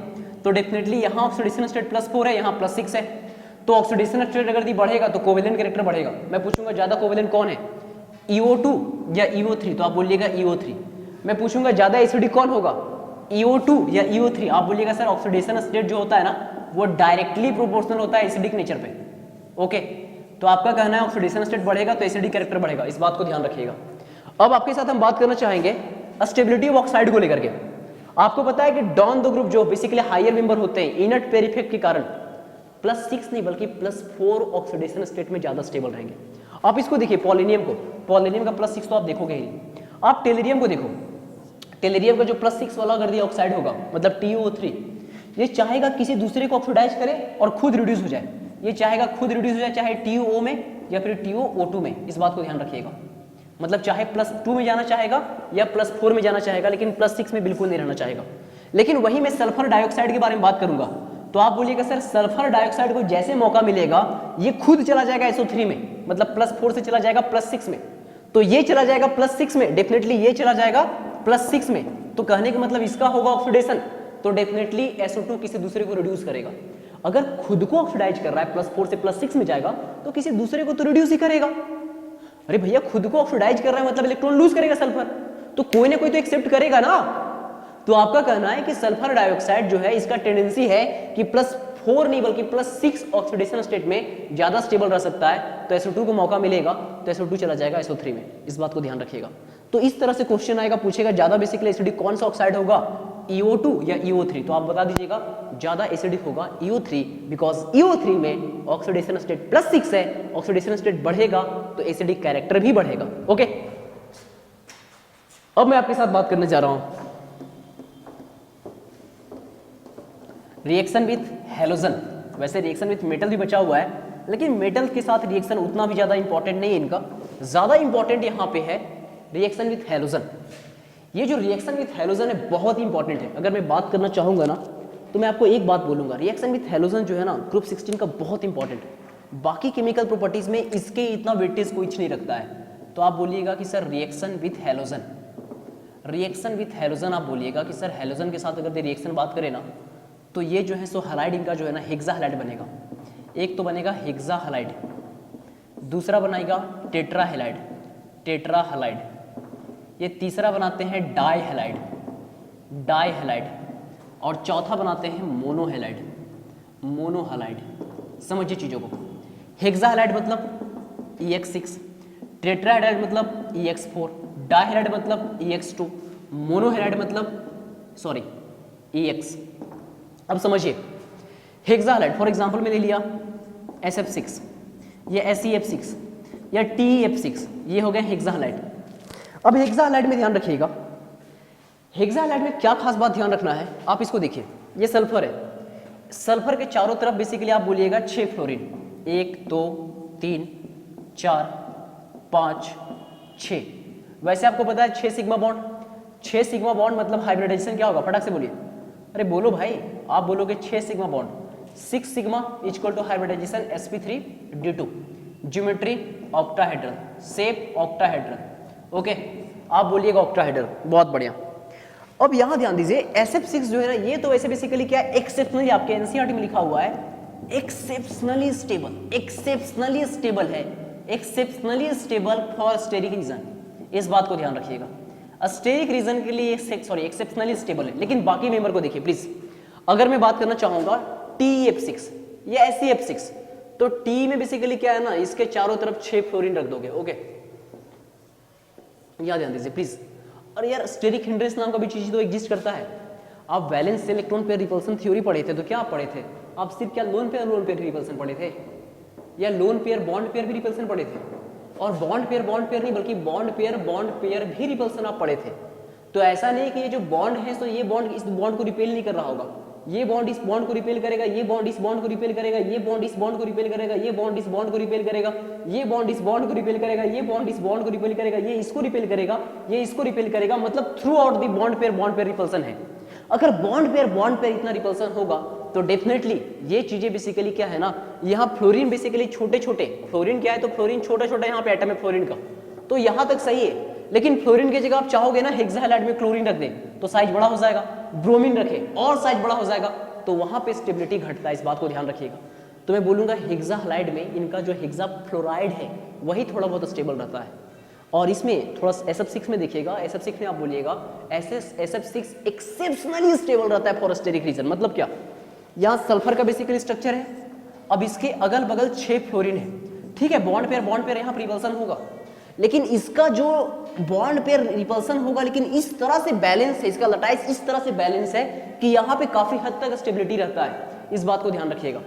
तो डेफिनेटली यहाँ ऑक्सीडेशन स्टेट +4 है, यहाँ +6 है, तो ऑक्सीडेशन स्टेट अगर यदि बढ़ेगा तो कोवेलेंट कैरेक्टर बढ़ेगा। मैं पूछूंगा ज्यादा कोवेलेंट कौन है, EO2 या EO3, तो आप बोलिएगा EO3। मैं पूछूंगा ज्यादा एसिडिक कौन होगा, EO2 या EO3, आप बोलिएगा सर ऑक्सीडेशन स्टेट जो होता है ना वो डायरेक्टली प्रोपोर्शनल होता है एसिडिक नेचर पे। ओके, तो आपका कहना है ऑक्सीडेशन स्टेट बढ़ेगा तो एसिडिक कैरेक्टर बढ़ेगा, इस बात को ध्यान रखिएगा। अब आपके साथ हम बात करना चाहेंगे स्टेबिलिटी ऑफ ऑक्साइड को लेकर के। आपको पता है कि डॉन द ग्रुप जो बेसिकली हायर मेंबर होते हैं इनर्ट पेयर इफेक्ट के कारण +6 नहीं बल्कि +4 ऑक्सीडेशन स्टेट में ज्यादा स्टेबल रहेंगे। आप इसको देखिए, पोलेनियम को, पोलेनियम का +6 तो आप देखोगे ही नहीं। आप टेलेरियम को देखो, टेलेरियम का जो +6 वाला अगर दिया ऑक्साइड होगा मतलब TO3, ये चाहेगा किसी दूसरे को ऑक्सीडाइज करे और खुद रिड्यूस हो जाए, ये चाहेगा खुद रिड्यूस हो जाए, चाहे TO में या फिर TOO2 में। इस बात को ध्यान रखिएगा, मतलब चाहे +2 में जाना चाहेगा या +4 में जाना चाहेगा, लेकिन +6 में बिल्कुल नहीं रहना चाहेगा। लेकिन वही मैं सल्फर डाइऑक्साइड के बारे में बात करूंगा तो आप बोलिएगा सर सल्फर डाइऑक्साइड को जैसे मौका मिलेगा ये खुद चला जाएगा SO3 में, मतलब +4 से चला जाएगा +6 में, तो ये चला जाएगा +6 में, डेफिनेटली ये चला जाएगा +6 में। तो कहने का मतलब इसका होगा ऑक्सीडेशन, तो डेफिनेटली SO2 किसी दूसरे को रिड्यूस करेगा। अगर खुद को ऑक्सीडाइज कर रहा है +4 से +6 में जाएगा तो किसी दूसरे को तो रिड्यूस ही करेगा। अरे भैया खुद को ऑक्सीडाइज कर रहा है मतलब इलेक्ट्रॉन लूज करेगा सल्फर, तो कोई ना कोई तो एक्सेप्ट करेगा ना। तो आपका कहना है कि सल्फर डाइऑक्साइड जो है इसका टेंडेंसी है कि +4 नहीं बल्कि +6 ऑक्सीडेशन स्टेट में ज्यादा स्टेबल रह सकता है, तो SO2 को मौका मिलेगा तो SO2 चला जाएगा SO3 में। इस बात को ध्यान रखिएगा। तो इस तरह से क्वेश्चन आएगा, पूछेगा ज्यादा बेसिकली एसिडिक कौन सा ऑक्साइड होगा, EO2 या EO3, तो आप बता दीजिएगा ज्यादा एसिडिक होगा EO3, बिकॉज EO3 में ऑक्सीडेशन स्टेट +6 है, ऑक्सीडेशन स्टेट बढ़ेगा तो एसिडिक कैरेक्टर भी बढ़ेगा। ओके, अब मैं आपके साथ बात करने जा रहा हूं रिएक्शन विथ हैलोजन। वैसे रिएक्शन विथ मेटल भी बचा हुआ है, लेकिन मेटल के साथ रिएक्शन उतना भी ज्यादा इंपॉर्टेंट नहीं है इनका, ज्यादा इंपॉर्टेंट यहां पे है रिएक्शन विथ हैलोजन। ये जो रिएक्शन विथ हैलोजन है बहुत ही इंपॉर्टेंट है। अगर मैं बात करना चाहूंगा ना तो मैं आपको एक बात बोलूंगा, रिएक्शन विथ हैलोजन जो है ना ग्रुप 16 का बहुत इंपॉर्टेंट है। बाकी केमिकल प्रॉपर्टीज में इसके इतना वेटेज कुछ नहीं रखता है। तो आप बोलिएगा कि sir reaction with halogen, reaction with halogen आप बोलिएगा कि सर हैलोजन के साथ अगर रिएक्शन बात करें ना तो ये जो है सो हैलाइड इनका जो है ना हेक्सा हैलाइड बनेगा। एक तो बनेगा हेक्सा हैलाइड, दूसरा बनाएगा टेट्रा हैलाइड, टेट्रा हैलाइड, ये तीसरा बनाते हैं डाई हैलाइड, डाई हैलाइड, और चौथा बनाते हैं मोनो हैलाइड, मोनो हैलाइड। समझिए चीज़ों को, हेक्सा हैलाइड मतलब EX6, टेट्रा हैलाइड मतलब EX4, डाई हैलाइड मतलब EX2, मोनो हैलाइड मतलब EX। अब समझिए हेक्सा हैलाइड फॉर एग्जांपल मैंने लिया SF6 या SEF6 या TEF6, ये हो गया हेक्सा हैलाइड। अब हेक्सा हैलाइड में ध्यान रखिएगा, हेक्सा हैलाइड में क्या खास बात ध्यान रखना है, आप इसको देखिए, ये सल्फर है, सल्फर के चारों तरफ बेसिकली आप बोलिएगा 6 फ्लोरीन, 1 2 3 4 5 6। वैसे आपको पता है 6 सिग्मा बॉन्ड, 6 सिग्मा बॉन्ड मतलब हाइब्रिडाइजेशन क्या होगा, फटाक से बोलिए, अरे बोलो भाई, आप बोलोगे 6 sigma bond, 6 sigma equal to hybridization sp3d2, geometry octahedral, shape octahedral. Okay, आप बोलिएगा ऑक्टाहेड्रल, बहुत बढ़िया। अब यहां ध्यान दीजिए SF6 जो है ना, ये तो वैसे बेसिकली क्या है, एक्सेप्शनली आपके NCERT में लिखा हुआ है एक्सेप्शनली स्टेबल, एक्सेप्शनली स्टेबल है, exceptionally stable for steric reason. इस बात को ध्यान रखिएगा, स्टेरिक रीजन के लिए एक्सेप्शनली स्टेबल है। लेकिन बाकी मेंबर को देखिए प्लीज, अगर मैं बात करना चाहूंगा TEF6 या SEF6, तो T में बेसिकली क्या है ना, इसके चारों तरफ 6 फ्लोरीन रख दोगे। ओके, याद ध्यान दीजिए प्लीज। और यार स्टेरिक हिंड्रेंस नाम का भी चीज तो एग्जिस्ट करता है। आप वैलेंस से इलेक्ट्रॉन पेयर रिपल्सन थ्योरी पढ़े थे, तो क्या पढ़े थे आप, सिर्फ क्या लोन पेयर रिपल्सन पढ़े थे, या लोन पेयर बॉन्ड पेयर भी रिपल्सन पढ़े थे, और बॉन्ड पेयर नहीं बल्कि बॉन्ड पेयर भी रिपल्सन आप पढ़े थे। तो ऐसा नहीं कि ये जो बॉन्ड है तो ये बॉन्ड इस बॉन्ड को रिपेल नहीं कर रहा होगा, ये बॉन्ड इस बॉन्ड को रिपेल करेगा, ये बॉन्ड इस बॉन्ड को रिपेल करेगा, ये बॉन्ड इस बॉन्ड को रिपेल करेगा, ये बॉन्ड इस बॉन्ड को रिपेल करेगा, ये बॉन्ड इस बॉन्ड को रिपेल करेगा, ये बॉन्ड इस बॉन्ड को रिपेल करेगा, ये इसको रिपेल करेगा, ये इसको रिपेल करेगा, मतलब through out the bond pair repulsion है। अगर बॉन्ड पेयर इतना रिपल्सन होगा तो डेफिनेटली ये चीजें बेसिकली क्या है ना, यहाँ फ्लोरीन बेसिकली छोटे छोटे, फ्लोरीन क्या है तो फ्लोरीन छोटा छोटा यहाँ पे एटम है फ्लोरीन का, तो यहाँ तक सही है। लेकिन फ्लोरीन की जगह आप चाहोगे ना हेक्सा हैलाइड में क्लोरीन रख दें तो साइज बड़ा हो जाएगा, ब्रोमीन रखे और साइज बड़ा हो जाएगा, तो वहां पे स्टेबिलिटी घटता है। इस बात को ध्यान रखिएगा। तो मैं बोलूंगा हेक्सा हैलाइड में इनका जो हेक्सा फ्लोराइड है वही थोड़ा बहुत स्टेबल रहता है। और इसमें थोड़ा SF6 में देखिएगा, SF6 में आप बोलिएगा SF6 एक्सेप्शनली स्टेबल रहता है फॉर स्टेरिक रीजन। मतलब क्या, यहाँ सल्फर का बेसिकली स्ट्रक्चर है, अब इसके अगल बगल 6 फ्लोरीन है, ठीक है, बॉन्ड पेयर यहाँ रिपल्सन होगा, लेकिन इसका जो बॉन्ड पेयर रिपल्सन होगा लेकिन इस तरह से बैलेंस है, इसका लटाइस इस तरह से बैलेंस है कि यहाँ पे काफी हद तक स्टेबिलिटी रहता है। इस बात को ध्यान रखिएगा।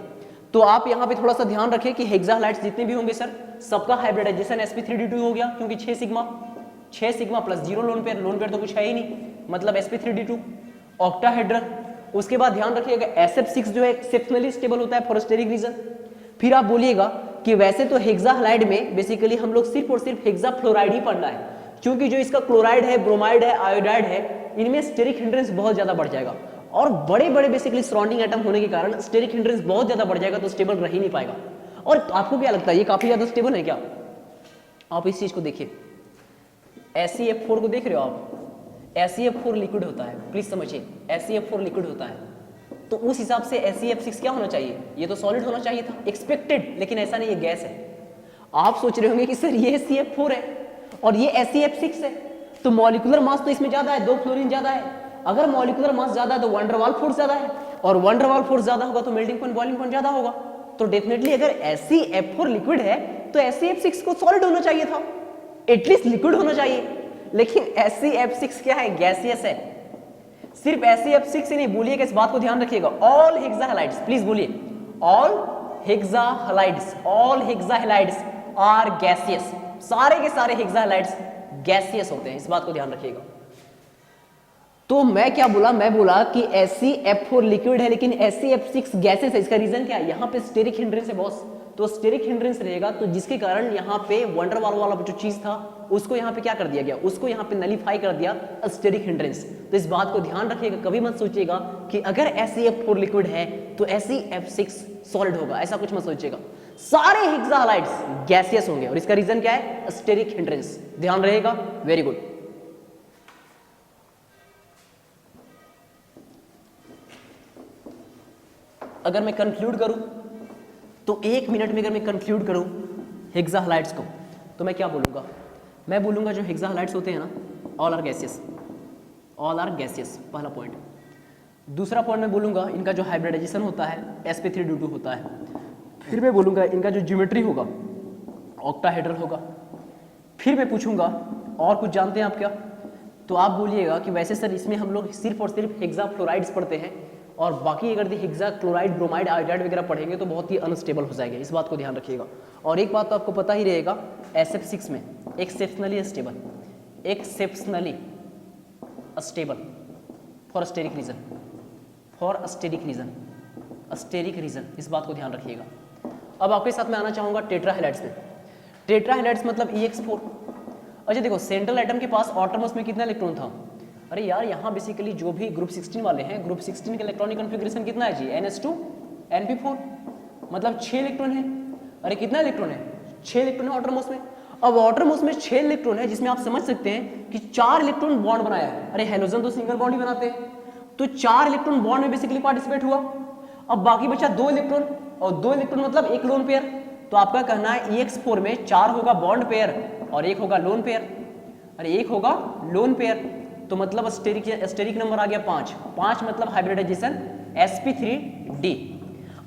तो आप यहाँ पे थोड़ा सा ध्यान रखें कि हेक्सा हैलाइड्स जितने भी होंगे सर सबका हाइब्रिडाइजेशन sp3d2 हो गया, क्योंकि 6 सिग्मा प्लस 0 लोन पेयर तो कुछ है ही नहीं, मतलब sp3d2 ऑक्टाहेड्रल, उसके बाद ध्यान रखिएगा SF6 जो है एक्सेप्शनली स्टेबल होता है फॉर स्टेरिक रीजन। फिर आप बोलिएगा कि वैसे तो हेक्सा हैलाइड में बेसिकली हम लोग सिर्फ और सिर्फ हेक्सा फ्लोराइड ही पढ़ना है, क्योंकि जो इसका क्लोराइड है, ब्रोमाइड है, आयोडाइड है, इनमें स्टेरिक हिंड्रेंस बहुत ज्यादा बढ़ जाएगा और बड़े बड़े बेसिकली सराउंडिंग एटम होने के कारण स्टेरिक हिंड्रेंस बहुत ज्यादा बढ़ जाएगा, तो स्टेबल रह ही नहीं पाएगा। और आपको क्या लगता है ये काफी ज्यादा स्टेबल है क्या? आप इस चीज को देखिए, SeF4 को देख रहे हो आप, SeF4 लिक्विड होता है, प्लीज समझिए, SeF4 लिक्विड होता है, तो उस हिसाब से SeF6 क्या होना चाहिए? ये तो सॉलिड होना चाहिए था, एक्सपेक्टेड, लेकिन ऐसा नहीं, ये गैस है। आप सोच रहे होंगे कि सर ये SeF4 है और ये SeF6 है, तो मॉलिक्यूलर मास तो इसमें ज्यादा है, 2 फ्लोरीन ज्यादा है। अगर मॉलिक्यूलर मास ज्यादा है तो वंडर वाल फोर्स ज्यादा है, और वंडर वाल फोर्स ज्यादा होगा तो मेल्टिंग पॉइंट, बॉइलिंग पॉइंट ज्यादा होगा। तो डेफिनेटली अगर SeF4 लिक्विड है तो SeF6 को सॉलिड होना चाहिए था, एटलीस्ट लिक्विड होना चाहिए, लेकिन SeF6 क्या है? गैसियस है। सिर्फ SeF6 ही नहीं, बोलिएगा, इस बात को ध्यान रखिएगा, ऑल हेक्सा हैलाइड्स, प्लीज बोलिए, all hexa halides, all hexa halides are gaseous. सारे के सारे हेक्सा हैलाइड्स गैसियस होते हैं, इस बात को ध्यान रखिएगा। तो मैं क्या बोला? मैं बोला कि SeF4 लिक्विड है लेकिन SeF6 गैसेस है। इसका रीजन क्या है? यहाँ पे स्टेरिक हिंड्रेंस है बॉस, तो स्टेरिक हिंड्रेंस रहेगा, तो जिसके कारण यहाँ पे वंडर वाल वाला जो चीज था उसको यहाँ पे क्या कर दिया गया? उसको यहाँ पे नलीफाई कर दिया, स्टेरिक हिंड्रेंस। तो इस बात को ध्यान रखिएगा, कभी मत सोचिएगा कि अगर SeF4 लिक्विड है तो SeF6 सॉलिड होगा, ऐसा कुछ मत सोचिएगा। सारे हेक्सा हैलाइड्स गैसियस होंगे और इसका रीजन क्या है? Steric hindrance. ध्यान रहेगा, वेरी गुड। अगर मैं कंक्लूड करूं तो 1 मिनट में अगर मैं कंक्लूड करूं हेक्सा हैलाइड्स को, तो मैं क्या बोलूंगा? मैं बोलूंगा जो हेक्सा हैलाइड्स होते हैं ना, all are gaseous, all are gaseous, पहला पॉइंट। दूसरा पॉइंट मैं बोलूंगा इनका जो हाइब्रिडाइजेशन होता है sp3 होता है। फिर मैं बोलूंगा इनका जो ज्योमेट्री होगा ऑक्टाहेड्रल होगा। फिर मैं पूछूंगा और कुछ जानते हैं आप क्या? तो आप बोलिएगा कि वैसे सर इसमें हम लोग सिर्फ और सिर्फ हेक्सा फ्लोराइड्स पढ़ते हैं और बाकी अगर हेक्सा क्लोराइड, ब्रोमाइड, आयोडाइड वगैरह पढ़ेंगे तो बहुत ही अनस्टेबल हो जाएगा, इस बात को ध्यान रखिएगा। और एक बात तो आपको पता ही रहेगा, SF6 में exceptionally stable, exceptionally stable for steric reason, for steric reason, steric reason, इस बात को ध्यान रखिएगा। अब आपके साथ में आना चाहूंगा टेट्रा हैलाइड्स में। टेट्रा हैलाइड्स मतलब EX4। अच्छा देखो, सेंट्रल एटम के पास ऑटोमोस में कितना इलेक्ट्रॉन था? अरे यार, यहाँ बेसिकली जो भी ग्रुप 16 वाले हैं, ग्रुप 16 का इलेक्ट्रॉनिक कॉन्फ़िगरेशन कितना है जी? NH2 NP4, मतलब 6 इलेक्ट्रॉन है। अरे कितना इलेक्ट्रॉन है? 6 इलेक्ट्रॉन है ऑटोमोस में। अब ऑटोमोस में 6 इलेक्ट्रॉन है, जिसमें आप समझ सकते हैं कि 4 इलेक्ट्रॉन बॉन्ड बनाया है। अरे हेलोजन तो सिंगल बॉन्ड ही बनाते हैं, तो 4 इलेक्ट्रॉन बॉन्ड में बेसिकली पार्टिसिपेट हुआ। अब बाकी बचा 2 इलेक्ट्रॉन, और 2 इलेक्ट्रॉन मतलब एक लोन पेयर। तो आपका कहना है EX4 में 4 होगा बॉन्ड पेयर और 1 होगा लोन पेयर। अरे 1 होगा लोन पेयर, तो मतलब स्टेरिक नंबर आ गया 5। 5 मतलब हाइब्रिडाइजेशन sp3d।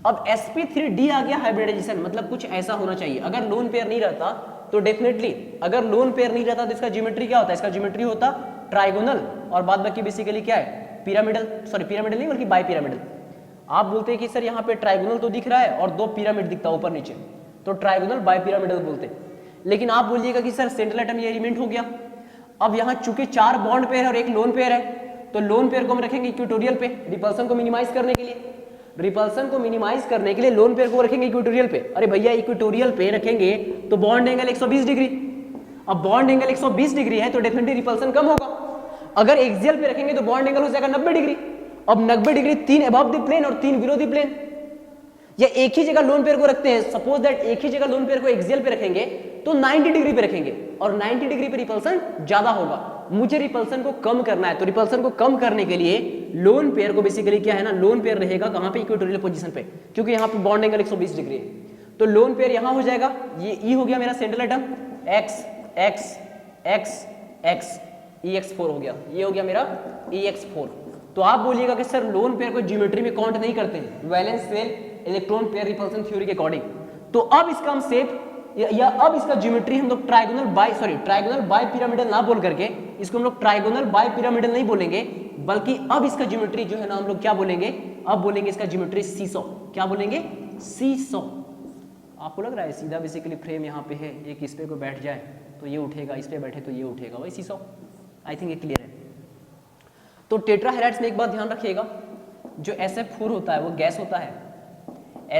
अब sp3d आ गया हाइब्रिडाइजेशन, मतलब कुछ ऐसा होना चाहिए। अगर लोन पेयर नहीं रहता तो डेफिनेटली, अगर लोन पेयर नहीं रहता तो इसका ज्योमेट्री क्या होता? इसका ज्योमेट्री होता ट्राइगोनल, और बाद बाकी बेसिकली क्या है? पिरामिडल, सॉरी पिरामिडल नहीं बल्कि बाई पिरामिडल। आप बोलते हैं कि सर यहाँ पे ट्राइगोनल तो दिख रहा है और 2 पिरामिड दिखता है ऊपर नीचे, तो ट्राइगोनल बाई पिरामिडल बोलते हैं। लेकिन आप बोलिएगा कि सर सेंट्रल एटम ये एलिमेंट हो गया। अब यहाँ चूंकि 4 बॉन्ड पेयर है और 1 लोन पेयर है, तो लोन पेयर को हम रखेंगे इक्वेटोरियल पे, रिपल्सन को मिनिमाइज करने के लिए। रिपल्सन को मिनिमाइज करने के लिए लोन पेयर को रखेंगे इक्वेटोरियल पे। अरे भैया, इक्वेटोरियल पे रखेंगे तो बॉन्ड एंगल 120 डिग्री। अब बॉन्ड एंगल 120 डिग्री है तो डेफिनेटली रिपल्सन कम होगा। अगर एक्सियल पे रखेंगे तो बॉन्ड एंगल हो जाएगा 90 डिग्री। अब 90 डिग्री 3 अबव द प्लेन और 3 बिलो द प्लेन, या एक ही जगह लोन पेयर को रखते हैं। सपोज दैट एक ही जगह लोन पेयर को एक्सियल पे रखेंगे तो 90 डिग्री पे रखेंगे, और 90 डिग्री पे रिपल्सन ज्यादा होगा। मुझे रिपल्सन को कम करना है, तो रिपल्सन को कम करने के लिए लोन पेयर को बेसिकली क्या है ना, लोन पेयर रहेगा कहां पे? इक्वेटोरियल पोजीशन पे, क्योंकि यहाँ पे बॉन्ड एंगल 120 डिग्री है। तो लोन पेयर यहां हो जाएगा, ये ई हो गया मेरा central atom, x x x x EX4 हो गया, ये हो गया मेरा EX4। तो आप बोलिएगा कि सर लोन पेयर को ज्योमेट्री में काउंट नहीं करते हैं valence shell electron pair repulsion theory के अकॉर्डिंग। तो अब इसका हम शेप या अब इसका ज्योमेट्री हम लोग ट्राइगोनल बाय पिरामिडल ना बोल करके इसको हम लोग ट्राइगोनल बाय पिरामिडल नहीं बोलेंगे, बल्कि अब इसका ज्योमेट्री जो है ना हम लोग क्या बोलेंगे? अब बोलेंगे इसका ज्योमेट्री सीसॉ। क्या बोलेंगे? सीसॉ। आपको लग रहा है सीधा बेसिकली फ्रेम यहाँ पे है, एक इस पे को बैठ जाए तो ये उठेगा, इस पे बैठे तो ये उठेगा, वही सीसॉ। आई थिंक ये क्लियर है। तो टेट्रा हैलाइड्स में एक बात ध्यान रखिएगा, जो SF4 होता है वो गैस होता है,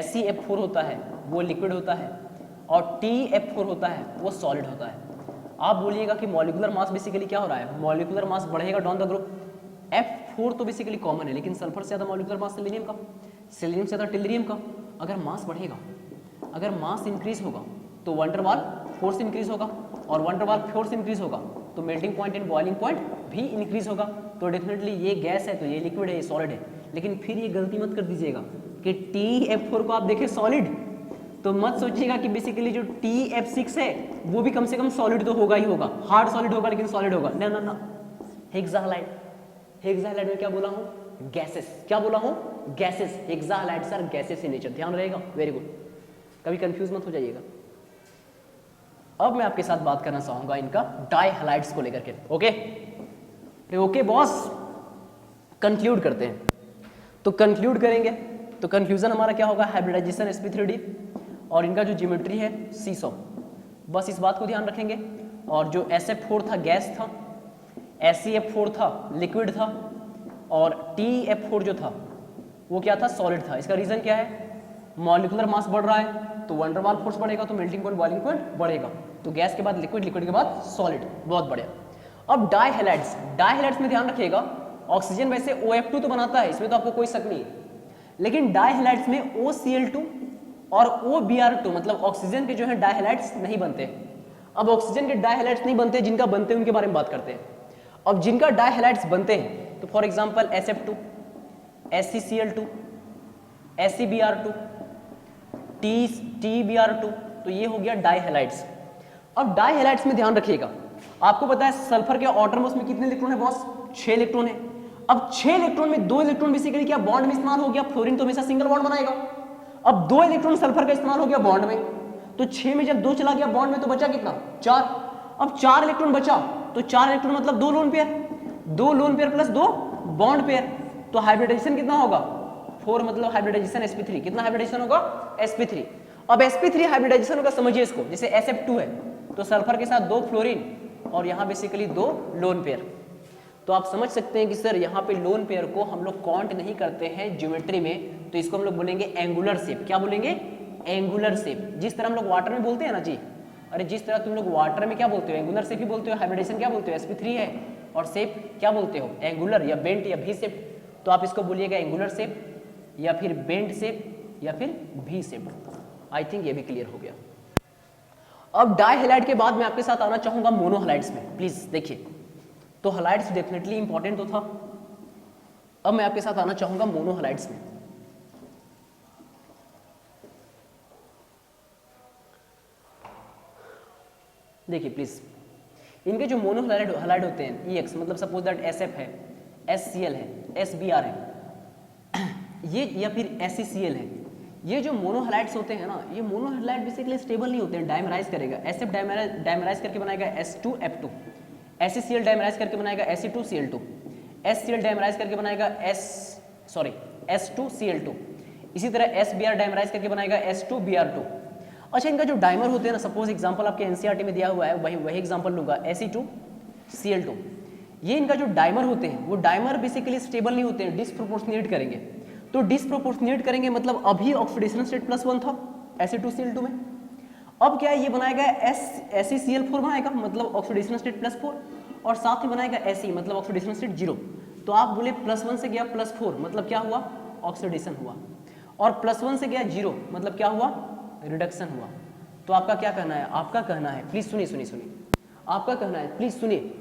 SeF4 होता है वो लिक्विड होता है, और TF4 होता है वो सॉलिड होता है। आप बोलिएगा कि मॉलिक्यूलर मास बेसिकली क्या हो रहा है, मॉलिक्यूलर मास बढ़ेगा डाउन द ग्रुप। F4 तो बेसिकली कॉमन है, लेकिन सल्फर से ज़्यादा मॉलिक्यूलर मास सेलेनियम का, सेलेनियम से ज़्यादा टेलरियम का। अगर मास बढ़ेगा, अगर मास इंक्रीज होगा तो वंडरवाल फोर्स इंक्रीज होगा, और वंडरवाल फोर्स इंक्रीज होगा तो melting point and boiling point भी इंक्रीज होगा। तो डेफिनेटली ये गैस है तो ये लिक्विड है, ये सॉलिड है। लेकिन फिर ये गलती मत कर दीजिएगा कि TF4 को आप देखें सॉलिड, तो मत सोचिएगा कि बेसिकली जो TF6 है वो भी कम से कम सॉलिड तो होगा ही होगा, हार्ड सॉलिड होगा लेकिन सॉलिड होगा। ना ना ना, हेक्सा हैलाइड, हेक्सा हैलाइड में क्या बोला हूँ, गैसेस। क्या बोला हूँ, gases. Hexa halides are gases in nature, ध्यान रहेगा, वेरी गुड, कभी कंफ्यूज मत हो जाइएगा। अब मैं आपके साथ बात करना चाहूंगा इनका डाई हैलाइड्स को लेकर के। ओके ओके बॉस, कंक्लूड करते हैं। तो कंक्लूड करेंगे तो कंक्लूजन हमारा क्या होगा, हाइब्रिडाइजेशन sp3d, और इनका जो ज्योमेट्री है सीसॉ। बस इस बात को ध्यान रखेंगे। और जो SF4 था गैस था, SeF4 था लिक्विड था, और TF4 जो था वो क्या था, सॉलिड था। इसका रीजन क्या है, मॉलिक्यूलर मास बढ़ रहा है तो वंडर वाल फोर्स बढ़ेगा, तो मेल्टिंग पॉइंट बॉइलिंग पॉइंट बढ़ेगा। तो गैस के बाद लिक्विड, लिक्विड के बाद सॉलिड, बहुत बढ़िया। अब डाई हैलाइड्स, डाई हैलाइड्स में ध्यान रखिएगा, ऑक्सीजन वैसे OF2 तो बनाता है, इसमें तो आपको कोई शक नहीं है, लेकिन डाई हैलाइड्स में OCl2 और OBr2 मतलब ऑक्सीजन के जो है डाई हैलाइड्स नहीं बनते। अब ऑक्सीजन के डाई हैलाइड्स नहीं बनते, जिनका बनते हैं उनके बारे में बात करते हैं। अब जिनका डाई हैलाइड्स बनते हैं तो for example SF2, SeCl2, SeBr2, TBr2, तो ये हो गया डाई हैलाइड्स। अब डाई हैलाइड्स में ध्यान रखिएगा, आपको पता है सल्फर के आउटरमोस्ट में कितने इलेक्ट्रॉन है बॉस, 6 इलेक्ट्रॉन है। अब 6 इलेक्ट्रॉन में 2 इलेक्ट्रॉन बेसिकली क्या बॉन्ड में इस्तेमाल हो गया, फ्लोरीन तो हमेशा सिंगल बॉन्ड बनाएगा। अब 2 इलेक्ट्रॉन सल्फर का इस्तेमाल हो गया बॉन्ड में, तो 6 में जब 2 चला गया बॉन्ड में तो बचा कितना, 4। अब 4 इलेक्ट्रॉन बचा तो 4 इलेक्ट्रॉन मतलब 2 lone pair, 2 lone pair plus 2 bond pair, तो हाइब्रिडाइजेशन कितना होगा, 4, मतलब हाइब्रिडाइजेशन sp3, कितना हाइब्रिडाइजेशन होगा, sp3। अब sp3 हाइब्रिडाइजेशन होगा, समझिए इसको, जैसे SF2 है तो सल्फर के साथ 2 फ्लोरीन और यहाँ बेसिकली 2 लोन पेयर। तो आप समझ सकते हैं कि सर यहाँ पे लोन पेयर को हम लोग काउंट नहीं करते हैं ज्योमेट्री में, तो इसको हम लोग बोलेंगे एंगुलर शेप। क्या बोलेंगे, एंगुलर शेप। जिस तरह हम लोग वाटर में बोलते हैं ना जी, अरे जिस तरह तुम लोग वाटर में क्या बोलते हो, एंगुलर शेप ही बोलते हो। हाइब्रिडाइजेशन क्या बोलते हो, sp3 है, और शेप क्या बोलते हो, एंगुलर या बेंट या भी शेप। तो आप इसको बोलिएगा एंगुलर शेप या फिर बेंट शेप या फिर भी शेप। आई थिंक ये भी क्लियर हो गया। अब डाई हैलाइड के बाद मैं आपके साथ आना चाहूंगा मोनो हैलाइड्स में। प्लीज देखिए, तो हैलाइड्स डेफिनेटली इंपॉर्टेंट तो था, अब मैं आपके साथ आना चाहूंगा मोनो हैलाइड्स में। देखिए प्लीज, इनके जो मोनो हैलाइड होते हैं EX, मतलब सपोज दैट SF है, SCl है, SBr है, ये या फिर SeCl है, ये जो मोनो हैलाइड्स होते हैं ना, ये मोनो हैलाइड बेसिकली स्टेबल नहीं होते हैं, डायमराइज करेगा। SF डायमराइज करके बनाएगा S2F2, SeCl डायमराइज करके बनाएगा Se2Cl2, SCl डायमराइज करके बनाएगा S2Cl2, इसी तरह SBr डायमराइज करके बनाएगा S2Br2। अच्छा, इनका जो डाइमर होते हैं ना, सपोज एग्जांपल आपके एनसीईआरटी में दिया हुआ है, वही एग्जांपल लूंगा, Se2Cl2। ये इनका जो डाइमर होते हैं वो डाइमर बेसिकली स्टेबल नहीं होते हैं, डिसप्रोपोर्शनेट करेंगे। तो डिसप्रोपोर्शनेट करेंगे मतलब अभी ऑक्सीडेशन स्टेट +1 था Se2Cl2 में, अब क्या है ये बनाएगा SeCl4 बनाएगा, मतलब ऑक्सीडेशन स्टेट +4, और साथ में बनाएगा Se, मतलब ऑक्सीडेशन स्टेट 0। तो आप बोले +1 से गया +4 मतलब क्या हुआ, ऑक्सीडेशन हुआ, और +1 से गया 0 मतलब क्या हुआ, रिडक्शन हुआ। तो आपका क्या कहना है, आपका कहना है, प्लीज सुनिए, आपका कहना है, प्लीज सुनिए,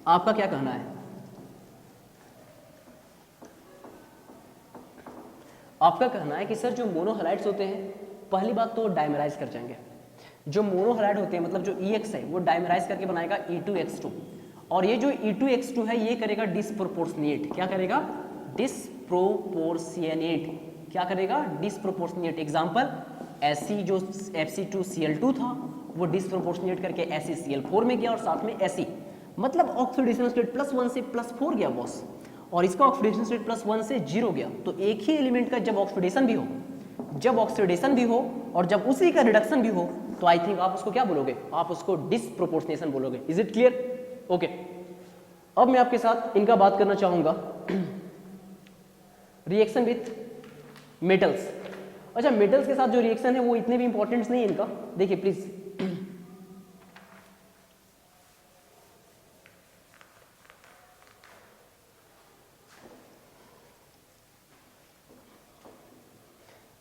आपका क्या कहना है, आपका कहना है कि सर जो मोनो हैलाइड्स होते हैं पहली बात तो डायमराइज कर जाएंगे। जो मोनो हैलाइड होते हैं मतलब जो EX है वो डायमराइज करके बनाएगा E2X2, और ये जो E2X2 है ये करेगा डिसप्रोपोर्शनेट। क्या करेगा, डिसप्रोपोर्शनेट। क्या करेगा, डिसप्रोपोर्शनेट। एग्जांपल Fe जो Fe2Cl2 था वो डिसप्रोपोर्शनेट करके SeCl4 में गया और साथ में Se, मतलब ऑक्सीडेशन स्टेट +1 से +4 गया बॉस, और इसका ऑक्सीडेशन स्टेट +1 से 0 गया। तो एक ही एलिमेंट का जब ऑक्सीडेशन भी हो और जब उसी का रिडक्शन भी हो तो आई थिंक आप उसको क्या बोलोगे, आप उसको डिसप्रोपोर्शनेशन बोलोगे। Is it clear? ओके, अब मैं आपके साथ इनका बात करना चाहूंगा रिएक्शन विथ मेटल्स। अच्छा, मेटल्स के साथ जो रिएक्शन है वो इतने भी इंपॉर्टेंट नहीं है इनका। देखिए प्लीज,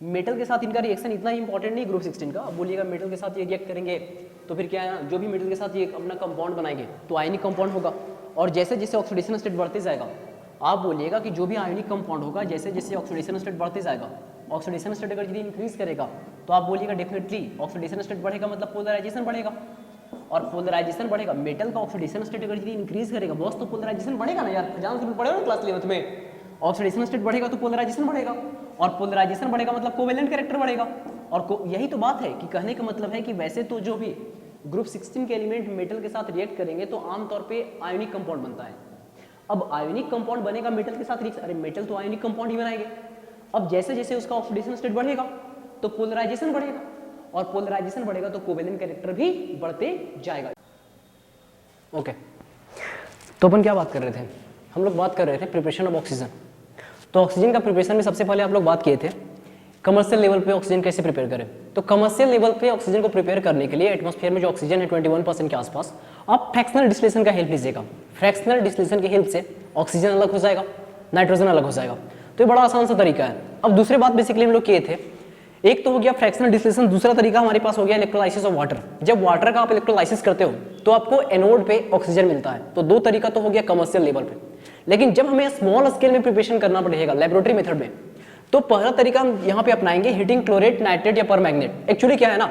मेटल के साथ इनका रिएक्शन इतना ही इंपॉर्टेंट नहीं ग्रुप 16 का। अब बोलिएगा मेटल के साथ ये रिएक्ट करेंगे तो फिर क्या है, जो भी मेटल के साथ ये अपना कंपाउंड बनाएंगे तो आयनिक कंपाउंड होगा, और जैसे जैसे ऑक्सीडेशन स्टेट बढ़ते जाएगा, आप बोलिएगा कि जो भी आयनिक कंपाउंड होगा जैसे जैसे ऑक्सीडेशन स्टेट बढ़ते जाएगा, ऑक्सीडेशन स्टेट अगर यदि इंक्रीज करेगा तो आप बोलिएगा डेफिनेटली ऑक्सीडेशन स्टेट बढ़ेगा मतलब पोलराइजेशन बढ़ेगा, और पोलराइजेशन बढ़ेगा। मेटल का ऑक्सीडेशन स्टेट अगर यदि इंक्रीज करेगा बॉस तो पोलराइजेशन बढ़ेगा ना यार, जान समझ पड़ेगा ना क्लास 11th में। ऑक्सीडेशन स्टेट बढ़ेगा तो पोलराइजेशन बढ़ेगा, और पोलराइजेशन बढ़ेगा मतलब कोवेलेंट कैरेक्टर बढ़ेगा। और यही तो बात है कि कहने का मतलब है कि वैसे तो जो भी ग्रुप 16 के एलिमेंट मेटल के साथ रिएक्ट करेंगे तो आमतौर पे आयोनिक कंपाउंड बनता है। अब आयोनिक कंपाउंड बनेगा मेटल के साथ रिएक्ट, अरे मेटल तो आयोनिक कंपाउंड ही बनाएंगे। अब जैसे जैसे उसका ऑक्सीडेशन स्टेट बढ़ेगा तो पोलराइजेशन बढ़ेगा, और पोलराइजेशन बढ़ेगा तो कोवेलेंट कैरेक्टर भी बढ़ते जाएगा। ओके, तो अपन क्या बात कर रहे थे, हम लोग बात कर रहे थे प्रिपरेशन ऑफ ऑक्सीजन। तो ऑक्सीजन का प्रिपरेशन में सबसे पहले आप लोग बात किए थे कमर्शियल लेवल पे ऑक्सीजन कैसे प्रिपेयर करें। तो कमर्शियल लेवल पे ऑक्सीजन को प्रिपेयर करने के लिए एटमॉस्फेयर में जो ऑक्सीजन है 21% के आसपास, आप फ्रैक्शनल डिस्टिलेशन का हेल्प लीजिएगा। फ्रैक्शनल डिस्टिलेशन की हेल्प से ऑक्सीजन अलग हो जाएगा, नाइट्रोजन अलग हो जाएगा। तो ये बड़ा आसान सा तरीका है। अब दूसरी बात बेसिकली हम लोग किए थे, एक तो हो गया फ्रैक्शनल डिस्टिलेशन, दूसरा तरीका हमारे पास हो गया इलेक्ट्रोलाइसिस ऑफ वाटर। जब वाटर का आप इलेक्ट्रोलाइसिस करते हो तो आपको एनोड पे ऑक्सीजन मिलता है। तो दो तरीका तो हो गया कमर्शियल लेवल पे, लेकिन जब हमें स्मॉल स्केल में प्रिपरेशन करना पड़ेगा लेबोरेटरी मेथड में, तो पहला तरीका हम यहाँ पे अपनाएंगे हीटिंग क्लोरेट, नाइट्रेट या परमैग्नेट। एक्चुअली क्या है ना,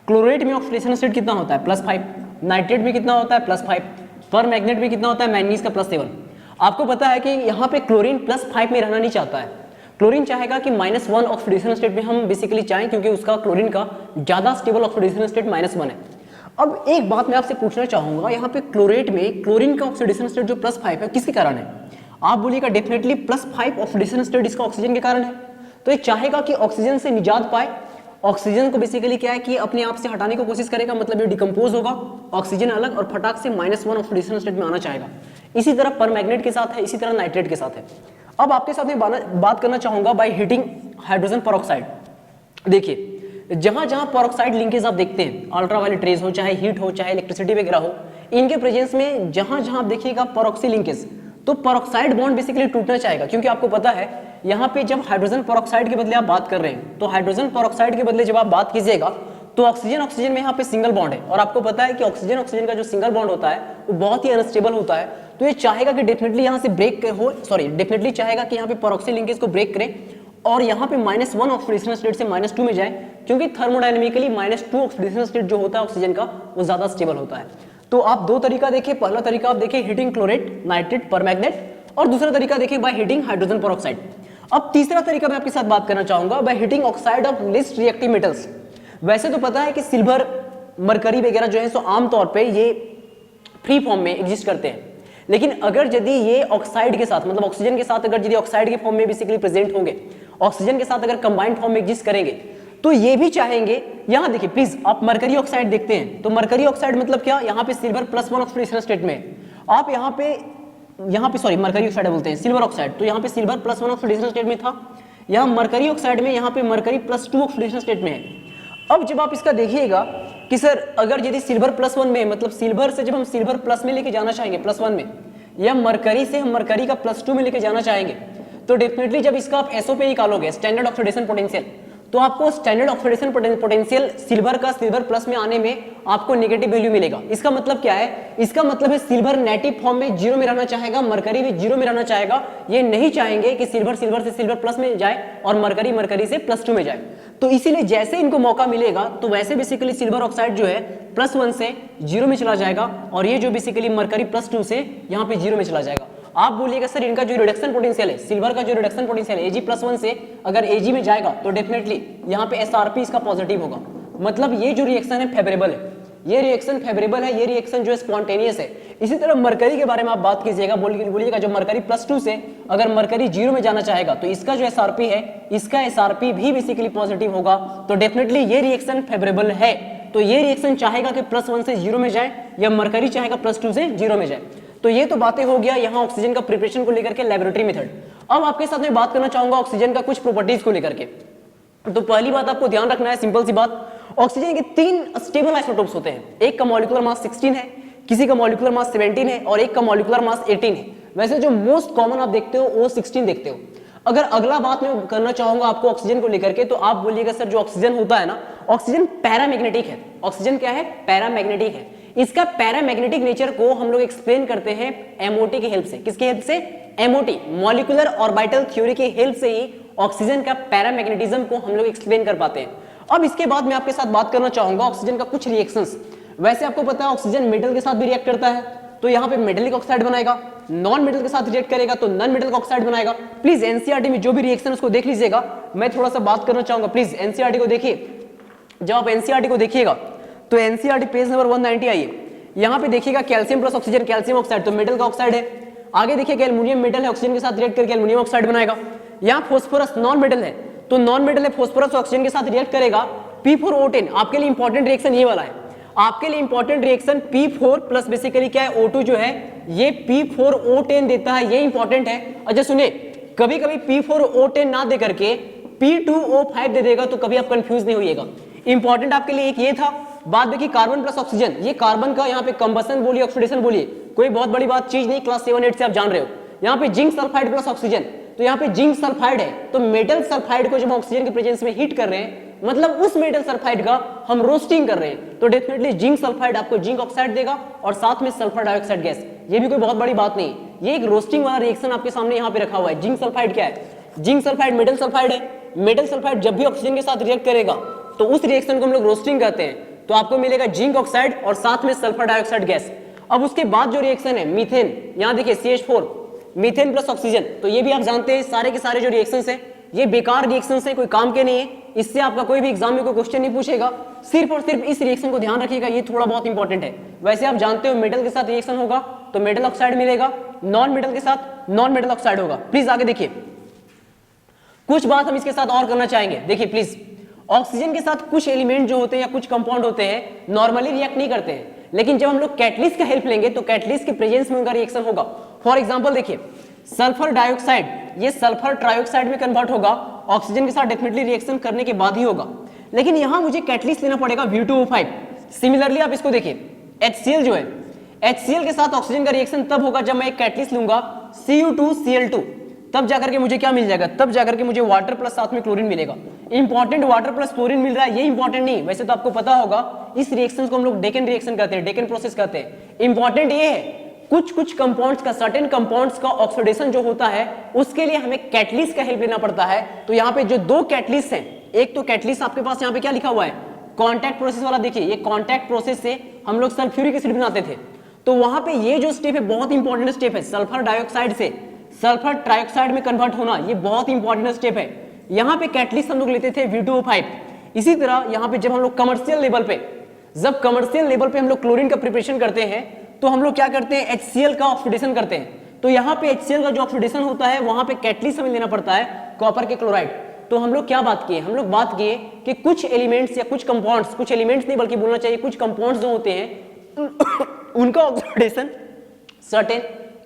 क्लोरेट में ऑक्सीडेशन स्टेट कितना होता है +5, नाइट्रेट में कितना होता है +5, परमैग्नेट में कितना होता है मैंगनीज का +7। आपको पता है कि यहाँ पे क्लोरीन +5 में रहना नहीं चाहता है, क्लोरीन चाहेगा कि -1 ऑक्सीडेशन स्टेट में हम बेसिकली चाहें, क्योंकि उसका क्लोरीन का ज्यादा स्टेबल ऑक्सीडेशन स्टेट -1 है। अब एक बात मैं आपसे पूछना चाहूंगा, यहाँ पे क्लोरेट में क्लोरीन का ऑक्सीडेशन स्टेट जो +5 है किसके कारण है? आप बोलिएगा डेफिनेटली +5 ऑक्सीडेशन स्टेट इसका ऑक्सीजन के कारण है। तो ये चाहेगा कि ऑक्सीजन से निजात पाए, ऑक्सीजन को बेसिकली क्या है कि अपने आप से हटाने की कोशिश करेगा, मतलब ये डिकम्पोज होगा, ऑक्सीजन अलग, और फटाक से -1 ऑक्सीडेशन स्टेट में आना चाहेगा। इसी तरह परमैग्नेट के साथ है, इसी तरह नाइट्रेट के साथ है। अब आपके साथ में बात करना चाहूंगा बाय हीटिंग हाइड्रोजन परऑक्साइड। देखिए जहां जहां परऑक्साइड लिंकेज आप देखते हैं, अल्ट्रावायलेट रेज हो, चाहे हीट हो, चाहे इलेक्ट्रिसिटी वगैरह हो, इनके प्रेजेंस में जहां जहां आप देखिएगा परऑक्सी लिंकेज, तो परऑक्साइड बॉन्ड बेसिकली टूटना चाहेगा। क्योंकि आपको पता है यहाँ पे जब हाइड्रोजन परऑक्साइड के बदले आप बात कर रहे हैं, तो हाइड्रोजन परऑक्साइड के बदले जब आप बात कीजिएगा तो ऑक्सीजन ऑक्सीजन में यहाँ पे सिंगल बॉन्ड है, और आपको पता है कि ऑक्सीजन ऑक्सीजन का जो सिंगल बॉन्ड होता है वो बहुत ही अनस्टेबल होता है। तो ये चाहेगा कि डेफिनेटली यहाँ से ब्रेक हो, डेफिनेटली चाहेगा कि यहाँ पे परऑक्सी लिंकेज को ब्रेक करें और यहाँ पे -1 ऑक्सीडेशन स्टेट से -2 में जाए, क्योंकि थर्मोडायनेमिकली -2 ऑक्सीडेशन स्टेट जो होता है ऑक्सीजन का वो ज्यादा स्टेबल होता है। तो आप दो तरीका देखिए, पहला तरीका आप देखिए हीटिंग क्लोरेट, नाइट्रेट, परमैग्नेट, और दूसरा तरीका देखिए बाय हीटिंग हाइड्रोजन परऑक्साइड। अब तीसरा तरीका मैं आपके साथ बात करना चाहूंगा by heating oxide of least reactive metals. वैसे तो पता है कि सिल्वर, मरकरी वगैरह जो है सो आमतौर पे ये फ्री फॉर्म में एग्जिस्ट करते हैं, लेकिन अगर यदि ये ऑक्साइड के साथ, मतलब ऑक्सीजन के साथ अगर यदि ऑक्साइड के फॉर्म में बेसिकली प्रेजेंट होंगे, ऑक्सीजन के साथ अगर कंबाइंड फॉर्म में एग्जिस्ट करेंगे, तो ये भी चाहेंगे। यहां देखिए प्लीज, आप मरकरी ऑक्साइड देखते हैं तो मरकरी ऑक्साइड मतलब क्या, यहाँ पे सिल्वर +1 ऑक्सीडेशन स्टेट में, आप यहाँ पे सॉरी मरकरी ऑक्साइड बोलते हैं, सिल्वर ऑक्साइड, तो यहाँ पे सिल्वर +1 ऑक्सीडेशन स्टेट में था, यहाँ मरकरी ऑक्साइड में यहाँ पे मरकरी +2 ऑक्सीडेशन स्टेट में है। अब जब आप इसका देखिएगा कि सर अगर यदि सिल्वर +1 में, मतलब सिल्वर से जब हम सिल्वर प्लस में लेके जाना चाहेंगे +1 में, या मरकरी से हम मरकरी का +2 में लेके जाना चाहेंगे, तो डेफिनेटली जब इसका आप एसओपी निकालोगे, स्टैंडर्ड ऑक्सीडेशन पोटेंशियल, तो आपको स्टैंडर्ड ऑक्सीडेशन पोटेंशियल सिल्वर का सिल्वर प्लस में आने में आपको नेगेटिव वैल्यू मिलेगा। इसका मतलब क्या है, इसका मतलब है सिल्वर नेटिव फॉर्म में 0 में रहना चाहेगा, मरकरी भी 0 में रहना चाहेगा। ये नहीं चाहेंगे कि सिल्वर से सिल्वर प्लस में जाए और मरकरी से +2 में जाए। तो इसीलिए जैसे इनको मौका मिलेगा तो वैसे बेसिकली सिल्वर ऑक्साइड जो है +1 से 0 में चला जाएगा, और ये जो बेसिकली मरकरी +2 से यहाँ पे 0 में चला जाएगा। आप बोलिएगा सर इनका जो रिडक्शन पोटेंशियल है, सिल्वर का जो रिडक्शन पोटेंशियल है Ag+1 से अगर Ag में जाएगा तो डेफिनेटली यहाँ पे SRP इसका पॉजिटिव होगा, मतलब ये जो रिएक्शन है फेवरेबल है, ये रिएक्शन फेवरेबल है, ये रिएक्शन जो है स्पॉन्टेनियस है। इसी तरह मरकरी के बारे में आप बात कीजिएगा, बोलिएगा जो मरकरी +2 से अगर मरकरी 0 में जाना चाहेगा तो इसका जो SRP है, इसका SRP भी बेसिकली पॉजिटिव होगा, तो डेफिनेटली ये रिएक्शन फेवरेबल है। तो ये रिएक्शन चाहेगा कि +1 से 0 में जाए, या मरकरी चाहेगा +2 से 0 में जाए। तो ये तो बातें हो गया यहाँ ऑक्सीजन का प्रिपरेशन को लेकर के लेबोरेटरी मेथड। अब आपके साथ में बात करना चाहूंगा ऑक्सीजन का कुछ प्रॉपर्टीज को लेकर के। तो पहली बात आपको ध्यान रखना है, सिंपल सी बात, ऑक्सीजन के 3 स्टेबल आइसोटोप्स होते हैं। एक का मॉलिक्यूलर मास 16 है, किसी का मॉलिक्यूलर मास 17 है और एक का मॉलिक्यूलर मास 18 है। वैसे जो मोस्ट कॉमन आप देखते हो वो 16 देखते हो। अगर अगला बात मैं करना चाहूंगा आपको ऑक्सीजन को लेकर के, तो आप बोलिएगा सर जो ऑक्सीजन होता है ना, ऑक्सीजन पैरामैग्नेटिक है। ऑक्सीजन क्या है? पैरामैग्नेटिक है। इसका पैरामैग्नेटिक नेचर को हम लोग एक्सप्लेन करते हैं एमओटी की हेल्प से। किसकी हेल्प से? एमओटी, मॉलिक्यूलर ऑर्बिटल थ्योरी की हेल्प से ही ऑक्सीजन का पैरामैग्नेटिज्म को हम लोग एक्सप्लेन कर पाते हैं। अब इसके बाद मैं आपके साथ बात करना चाहूंगा ऑक्सीजन का कुछ रिएक्शंस। वैसे आपको पता है ऑक्सीजन मेटल के साथ भी रिएक्ट करता है, तो यहाँ पे मेटेलिक ऑक्साइड बनाएगा। नॉन मेटल के साथ रिएक्ट करेगा तो नॉन मेटल ऑक्साइड बनाएगा। प्लीज एनसीईआरटी में जो भी रिएक्शन उसको देख लीजिएगा। मैं थोड़ा सा बात करना चाहूंगा, प्लीज एनसीईआरटी को देखिए। जब आप एनसीईआरटी को देखिएगा तो एनसीईआरटी पेज नंबर 190 आइए, यहाँ पे देखिएगा calcium plus oxygen, calcium oxide तो मेटल का ऑक्साइड है। आगे देखिए एल्युमिनियम मेटल है, ऑक्सीजन के साथ रिएक्ट करके एल्युमिनियम ऑक्साइड बनाएगा। यहाँ फोस्फोरस नॉन मेटल है, तो नॉन मेटल है, फोस्फोरस ऑक्सीजन के साथ रिएक्ट करेगा। P4O10 आपके लिए इंपॉर्टेंट रिएक्शन ये वाला है। आपके लिए important reaction P4 plus basically क्या है, O2 जो है ये P4O10 देता है, ये इंपॉर्टेंट है। अच्छा सुनिए, कभी कभी P4O10 ना दे करके P2O5 दे देगा तो कभी आप कंफ्यूज नहीं होइएगा। इंपॉर्टेंट आपके लिए एक ये था। बात देखिए कार्बन प्लस ऑक्सीजन, ये कार्बन का यहाँ पे कंबसन बोलिए, ऑक्सीडेशन बोलिए, कोई बहुत बड़ी बात चीज नहीं, क्लास 7-8 से आप जान रहे हो। यहाँ पे जिंक सल्फाइड प्लस ऑक्सीजन, तो यहाँ पे जिंक सल्फाइड है, तो मेटल सल्फाइड को जब ऑक्सीजन के प्रेजेंस में हीट कर रहे हैं, मतलब उस मेटल सल्फाइड का हम रोस्टिंग कर रहे हैं, तो डेफिनेटली जिंक सल्फाइड आपको जिंक ऑक्साइड देगा और साथ में सल्फर डाइऑक्साइड गैस। ये भी कोई बहुत बड़ी बात नहीं, ये एक रोस्टिंग वाला रिएक्शन आपके सामने यहाँ पे रखा हुआ है। जिंक सल्फाइड क्या है? जिंक सल्फाइड मेटल सल्फाइड है। मेटल सल्फाइड जब भी ऑक्सीजन के साथ रिएक्ट करेगा तो उस रिएक्शन को हम लोग रोस्टिंग कहते हैं, तो आपको मिलेगा जिंक ऑक्साइड और साथ में सल्फर डाइऑक्साइड गैस। अब उसके बाद जो रिएक्शन है मीथेन, यहाँ देखिए CH4, मीथेन प्लस ऑक्सीजन, तो ये भी आप जानते हैं सारे के सारे जो रिएक्शंस हैं ये बेकार रिएक्शंस हैं, कोई काम के नहीं है। इससे आपका कोई भी एग्जाम में कोई क्वेश्चन नहीं पूछेगा, सिर्फ और सिर्फ इस रिएक्शन को ध्यान रखिएगा, ये थोड़ा बहुत इंपॉर्टेंट है। वैसे आप जानते हो मेटल के साथ रिएक्शन होगा तो मेटल ऑक्साइड मिलेगा, नॉन मेटल के साथ नॉन मेटल ऑक्साइड होगा। प्लीज आगे देखिए, कुछ बात हम इसके साथ और करना चाहेंगे। देखिए प्लीज, ऑक्सीजन के साथ कुछ एलिमेंट जो होते हैं या कुछ कंपाउंड होते हैं नॉर्मली रिएक्ट नहीं करते हैं, लेकिन जब हम लोग कैटलिस्ट का हेल्प लेंगे तो कैटलिस्ट के प्रेजेंस में उनका रिएक्शन होगा। फॉर एग्जांपल देखिए सल्फर डाइऑक्साइड, ये सल्फर ट्राइऑक्साइड में कन्वर्ट होगा, ऑक्सीजन के साथ डेफिनेटली रिएक्शन करने के बाद ही होगा। लेकिन यहां मुझे कैटलिस्ट लेना पड़ेगा V2O5। सिमिलरली आप इसको देखिए, HCl जो है, HCl के साथ ऑक्सीजन का रिएक्शन तब होगा जब मैं एक कैटलिस्ट लूंगा Cu2Cl2, तब जाकर के मुझे क्या मिल जाएगा, तब जाकर के मुझे वाटर प्लस साथ में क्लोरीन मिलेगा। इंपॉर्टेंट वाटर प्लस क्लोरीन मिल रहा है, ये इंपॉर्टेंट नहीं। वैसे तो आपको पता होगा इस रिएक्शन को हम लोग डेकन रिएक्शन कहते हैं, डेकन प्रोसेस कहते हैं। इंपॉर्टेंट ये है कुछ कंपाउंड्स का, सर्टेन कंपाउंड्स का ऑक्सीडेशन जो होता है उसके लिए हमें कैटलिस्ट का हेल्प लेना पड़ता है। तो यहाँ पे जो 2 कैटलिस्ट हैं, एक तो कैटलिस्ट आपके पास यहाँ पे क्या लिखा हुआ है, कॉन्टैक्ट प्रोसेस वाला, देखिए ये कॉन्टैक्ट प्रोसेस से हम लोग सल्फ्यूरिक एसिड बनाते थे, तो वहां पे ये जो स्टेप है बहुत इंपॉर्टेंट स्टेप है, सल्फर डाइऑक्साइड से सल्फर ट्राइऑक्साइड में कन्वर्ट होना, ये बहुत इंपॉर्टेंट स्टेप है। यहाँ पे कैटलिस्ट हम लोग लेते थे V2O5। इसी तरह यहाँ पे जब हम लोग कमर्शियल लेवल पे, जब कमर्शियल लेवल पे हम लोग क्लोरीन का प्रिपरेशन करते हैं तो हम लोग क्या करते हैं, HCl का ऑक्सीडेशन करते हैं। तो यहाँ पे HCl का जो ऑक्सीडेशन होता है वहां पे कैटलिस्ट हमें लेना पड़ता है कॉपर के क्लोराइड। तो हम लोग क्या बात किए, हम लोग बात किए कि कुछ एलिमेंट्स या कुछ कंपाउंड्स, कुछ एलिमेंट्स नहीं बल्कि बोलना चाहिए कुछ कंपाउंड्स जो होते हैं उनका ऑक्सीडेशन सर्टेन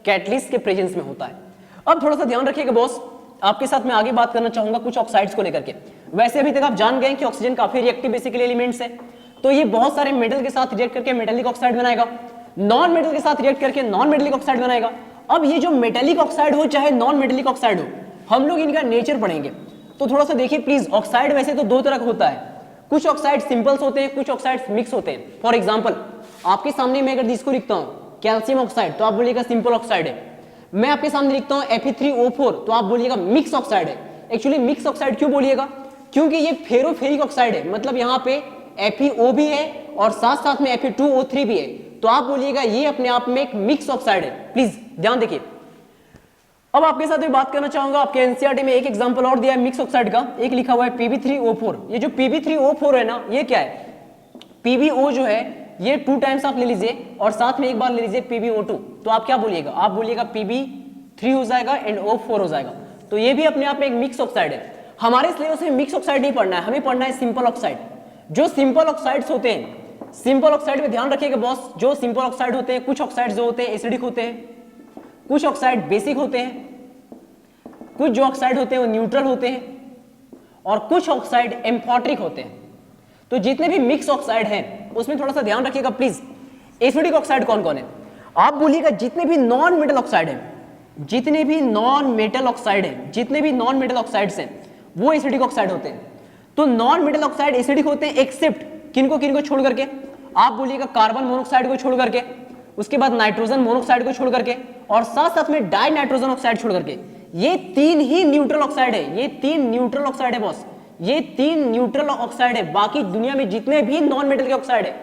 कैटलिस्ट के प्रेजेंस में होता है। अब थोड़ा सा ध्यान रखिएगा बॉस, आपके साथ मैं आगे बात करना चाहूंगा कुछ ऑक्साइड्स को लेकर के। वैसे अभी तक आप जान गए कि ऑक्सीजन काफी रिएक्टिव बेसिकली एलिमेंट्स है, तो ये बहुत सारे मेटल के साथ रिएक्ट करके मेटेलिक ऑक्साइड बनाएगा, नॉन मेटल के साथ रिएक्ट करके नॉन मेटेलिक ऑक्साइड बनाएगा। अब ये जो मेटेलिक ऑक्साइड हो चाहे नॉन मेटेलिक ऑक्साइड हो, हम लोग इनका नेचर पढ़ेंगे। तो थोड़ा सा देखिए प्लीज, ऑक्साइड वैसे तो 2 तरह का होता है, कुछ ऑक्साइड सिंपल्स होते हैं, कुछ ऑक्साइड मिक्स होते हैं। फॉर एग्जाम्पल आपके सामने मैं अगर इसको लिखता हूँ कैल्शियम ऑक्साइड तो आप बोलिएगा सिंपल ऑक्साइड है। मैं आपके सामने लिखता हूँ Fe3O4 तो आप बोलिएगा मिक्स ऑक्साइड है। एक्चुअली मिक्स ऑक्साइड क्यों बोलिएगा, क्योंकि ये फेरोफेरिक ऑक्साइड है, मतलब यहाँ पे FeO भी है और साथ साथ में Fe2O3 भी है, तो आप बोलिएगा ये अपने आप में एक मिक्स ऑक्साइड है। प्लीज ध्यान देखिए। अब आपके साथ मैं बात करना चाहूंगा, आपके एनसीईआरटी में एक एग्जांपल और दिया है मिक्स ऑक्साइड का, एक लिखा हुआ है Pb3O4। ये जो Pb3O4 है ना, ये क्या है, PbO जो है ये 2 टाइम्स आप ले लीजिए और साथ में एक बार ले लीजिए PbO2, तो आप क्या बोलिएगा, आप बोलिएगा Pb3 हो जाएगा एंड O4 हो जाएगा। तो ये भी अपने आप में एक मिक्स ऑक्साइड है। हमारे सिलेबस में मिक्स ऑक्साइड नहीं पढ़ना है, हमें पढ़ना है सिंपल ऑक्साइड। जो सिंपल ऑक्साइड्स होते हैं, सिंपल ऑक्साइड में ध्यान रखिएगा बॉस, जो सिंपल ऑक्साइड होते हैं, कुछ ऑक्साइड जो होते हैं एसिडिक होते हैं, कुछ ऑक्साइड बेसिक होते हैं, कुछ जो ऑक्साइड होते हैं वो न्यूट्रल होते हैं, और कुछ ऑक्साइड एम्फोट्रिक होते हैं। तो जितने भी मिक्स ऑक्साइड हैं उसमें थोड़ा सा ध्यान रखिएगा प्लीज। एसिडिक ऑक्साइड कौन कौन है? आप बोलिएगा जितने भी नॉन मेटल ऑक्साइड है, जितने भी नॉन मेटल ऑक्साइड है, जितने भी नॉन मेटल ऑक्साइड्स हैं वो एसिडिक ऑक्साइड होते हैं। तो नॉन मेटल ऑक्साइड एसिडिक होते हैं एक्सेप्ट किनको छोड़ करके? आप बोलिएगा कार्बन मोनोऑक्साइड को छोड़ करके, उसके बाद नाइट्रोजन मोनोऑक्साइड को छोड़ करके, और साथ साथ में डाई नाइट्रोजन ऑक्साइड छोड़ करके। ये तीन ही न्यूट्रल ऑक्साइड है, ये तीन न्यूट्रल ऑक्साइड है बॉस, ये तीन न्यूट्रल ऑक्साइड है। बाकी दुनिया में जितने भी नॉन मेटल के ऑक्साइड है,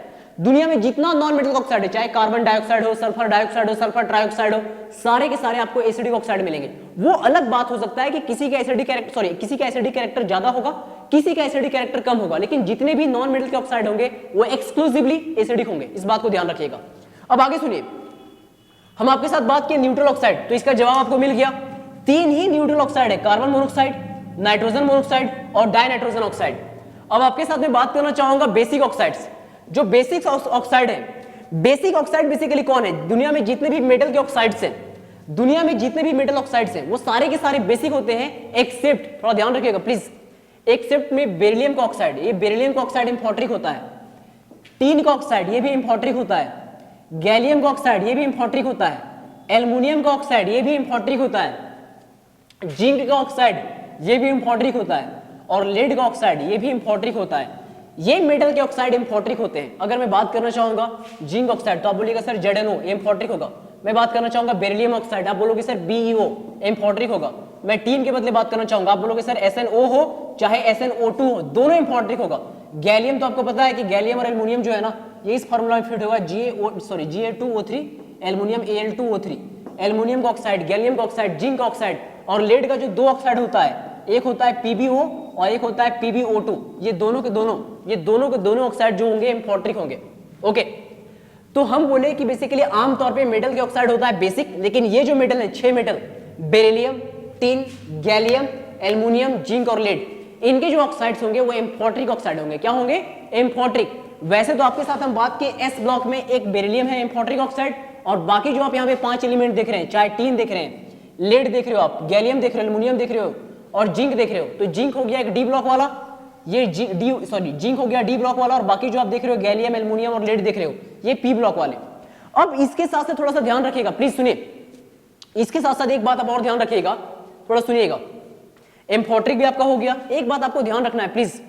दुनिया में जितना नॉन मेटल ऑक्साइड है, चाहे कार्बन डाइऑक्साइड हो, सल्फर डाइऑक्साइड हो, सल्फर ट्राइऑक्साइड हो, सारे के सारे आपको एसिडिक ऑक्साइड मिलेंगे। वो अलग बात हो सकता है कि किसी का एसिडिक कैरेक्टर, सॉरी, किसी का एसिडिक कैरेक्टर ज्यादा होगा, किसी का एसिडिक कैरेक्टर कम होगा, लेकिन जितने भी नॉन मेटल के ऑक्साइड होंगे वो एक्सक्लूसिवली एसिडिक होंगे। इस बात को ध्यान रखिएगा। अब आगे सुनिए, हम आपके साथ बात किए न्यूट्रल ऑक्साइड, तो इसका जवाब आपको मिल गया। तीन ही न्यूट्रल ऑक्साइड है, कार्बन मोनोऑक्साइड, नाइट्रोजन मोनोऑक्साइड और डाई नाइट्रोजन ऑक्साइड। अब आपके साथ में बात करना चाहूंगा बेसिक ऑक्साइड्स। जो बेसिक ऑक्साइड है, बेसिक ऑक्साइड बेसिकली कौन है? दुनिया में जितने भी मेटल के ऑक्साइड्स हैं, दुनिया में जितने भी मेटल ऑक्साइड्स हैं वो सारे के सारे बेसिक होते हैं एक्सेप्ट, थोड़ा ध्यान रखिएगा प्लीज, एक्सेप्ट में बेरिलियम का ऑक्साइड। ये बेरिलियम का ऑक्साइड एम्फोट्रिक होता है, टीन का ऑक्साइड ये भी एम्फोट्रिक होता है, गैलियम का ऑक्साइड ये भी एम्फोट्रिक होता है, एल्युमिनियम का ऑक्साइड ये भी एम्फोट्रिक होता है, जिंक का ऑक्साइड ये भी एम्फोट्रिक होता है, और लेड का ऑक्साइड ये भी एम्फोट्रिक होता है। ये मेटल के ऑक्साइड एम्फोट्रिक होते हैं। अगर मैं बात करना चाहूंगा जिंक ऑक्साइड तो आप बोलिएगा सर ZnO एम्फोट्रिक होगा। मैं बात करना चाहूंगा बेरिलियम ऑक्साइड, आप बोलोगे सर BeO एम्फोट्रिक होगा। मैं टीन के बदले बात करना चाहूंगा, आप बोलोगे सर SnO हो चाहे SnO2 हो, दोनों एम्फोट्रिक होगा। गैलियम तो आपको पता है कि गैलियम और एल्युमिनियम जो है ना, ये इस फार्मूला में फिट होगा Ga2O3 एल्युमिनियम Al2O3। एल्युमिनियम का ऑक्साइड, गैलियम का ऑक्साइड, जिंक का ऑक्साइड और लेड का जो दो ऑक्साइड होता है, एक होता है PbO और एक होता है PbO2। ये दोनों के दोनों ऑक्साइड जो होंगे एम्फोट्रिक होंगे। ओके, तो हम बोले कि बेसिकली आमतौर पे मेटल के ऑक्साइड होता है बेसिक, लेकिन ये जो मेटल है 6 metal, beryllium, tin, gallium, aluminium, zinc और लेड, इनके जो ऑक्साइड्स होंगे वो एम्फोट्रिक ऑक्साइड होंगे। क्या होंगे? एम्फोट्रिक। वैसे तो आपके साथ हम बात के S ब्लॉक में एक बेरिलियम है एम्फोट्रिक ऑक्साइड, और बाकी जो आप यहाँ पे 5 एलिमेंट देख रहे हैं, चाहे टीन देख रहे हैं, लेड देख रहे हो आप, गैलियम देख रहे हो, एल्युमिनियम देख रहे हो और जिंक देख रहे हो, तो जिंक हो गया एक D ब्लॉक वाला, ये जिंक हो गया D ब्लॉक वाला, और बाकी जो आप देख रहे हो गैलियम, एल्युमिनियम और लेड देख रहे हो, ये P ब्लॉक वाले। अब इसके साथ से थोड़ा सा ध्यान रखिएगा प्लीज, सुनिए, इसके साथ साथ एक बात आप और ध्यान रखिएगा, थोड़ा सुनिएगा। एम्फोट्रिक भी आपका हो गया, एक बात आपको ध्यान रखना है प्लीज,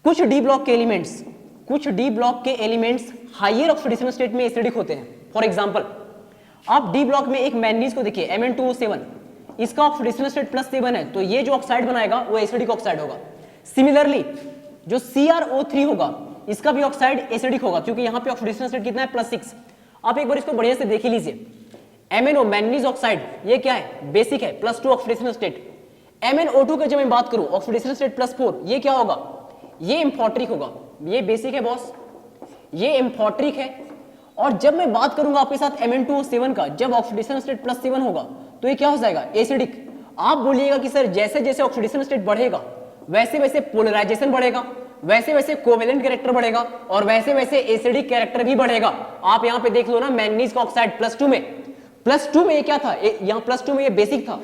कुछ डी ब्लॉक के एलिमेंट्स हायर ऑक्सीडेशन स्टेट में एसिडिक होते हैं। फॉर एग्जांपल, आप डी ब्लॉक में एक मैंगनीज को देखिए Mn2O7, इसका ऑक्सीडेशन स्टेट +7 है, तो ये जो ऑक्साइड बनाएगा वो एसिडिक ऑक्साइड होगा। सिमिलरली जो CrO3 होगा, इसका भी ऑक्साइड एसिडिक होगा, क्योंकि यहाँ पे ऑक्सीडेशन स्टेट कितना है? +6। आप एक बार इसको बढ़िया से देख लीजिए। MnO मैंगनीज ऑक्साइड ये क्या है? बेसिक है, +2 ऑक्सीडेशन स्टेट। MnO2 का जब मैं बात करूं ऑक्सीडेशन स्टेट +4, ये क्या होगा? ये एम्फोट्रिक होगा। ये बेसिक है बॉस, ये एम्फोट्रिक है। और जब मैं बात करूंगा आपके साथ Mn2O7 का, जब ऑक्सीडेशन स्टेट +7 होगा तो ये क्या हो जाएगा? एसिडिक। आप बोलिएगा कि सर जैसे जैसे ऑक्सीडेशन स्टेट बढ़ेगा वैसे वैसे पोलराइजेशन बढ़ेगा, वैसे वैसे कोवेलेंट कैरेक्टर बढ़ेगा और वैसे वैसे एसिडिक कैरेक्टर भी बढ़ेगा। आप यहाँ पे देख लो ना, मैंगनीज का ऑक्साइड +2 में ये क्या था? यहाँ +2 में ये बेसिक था,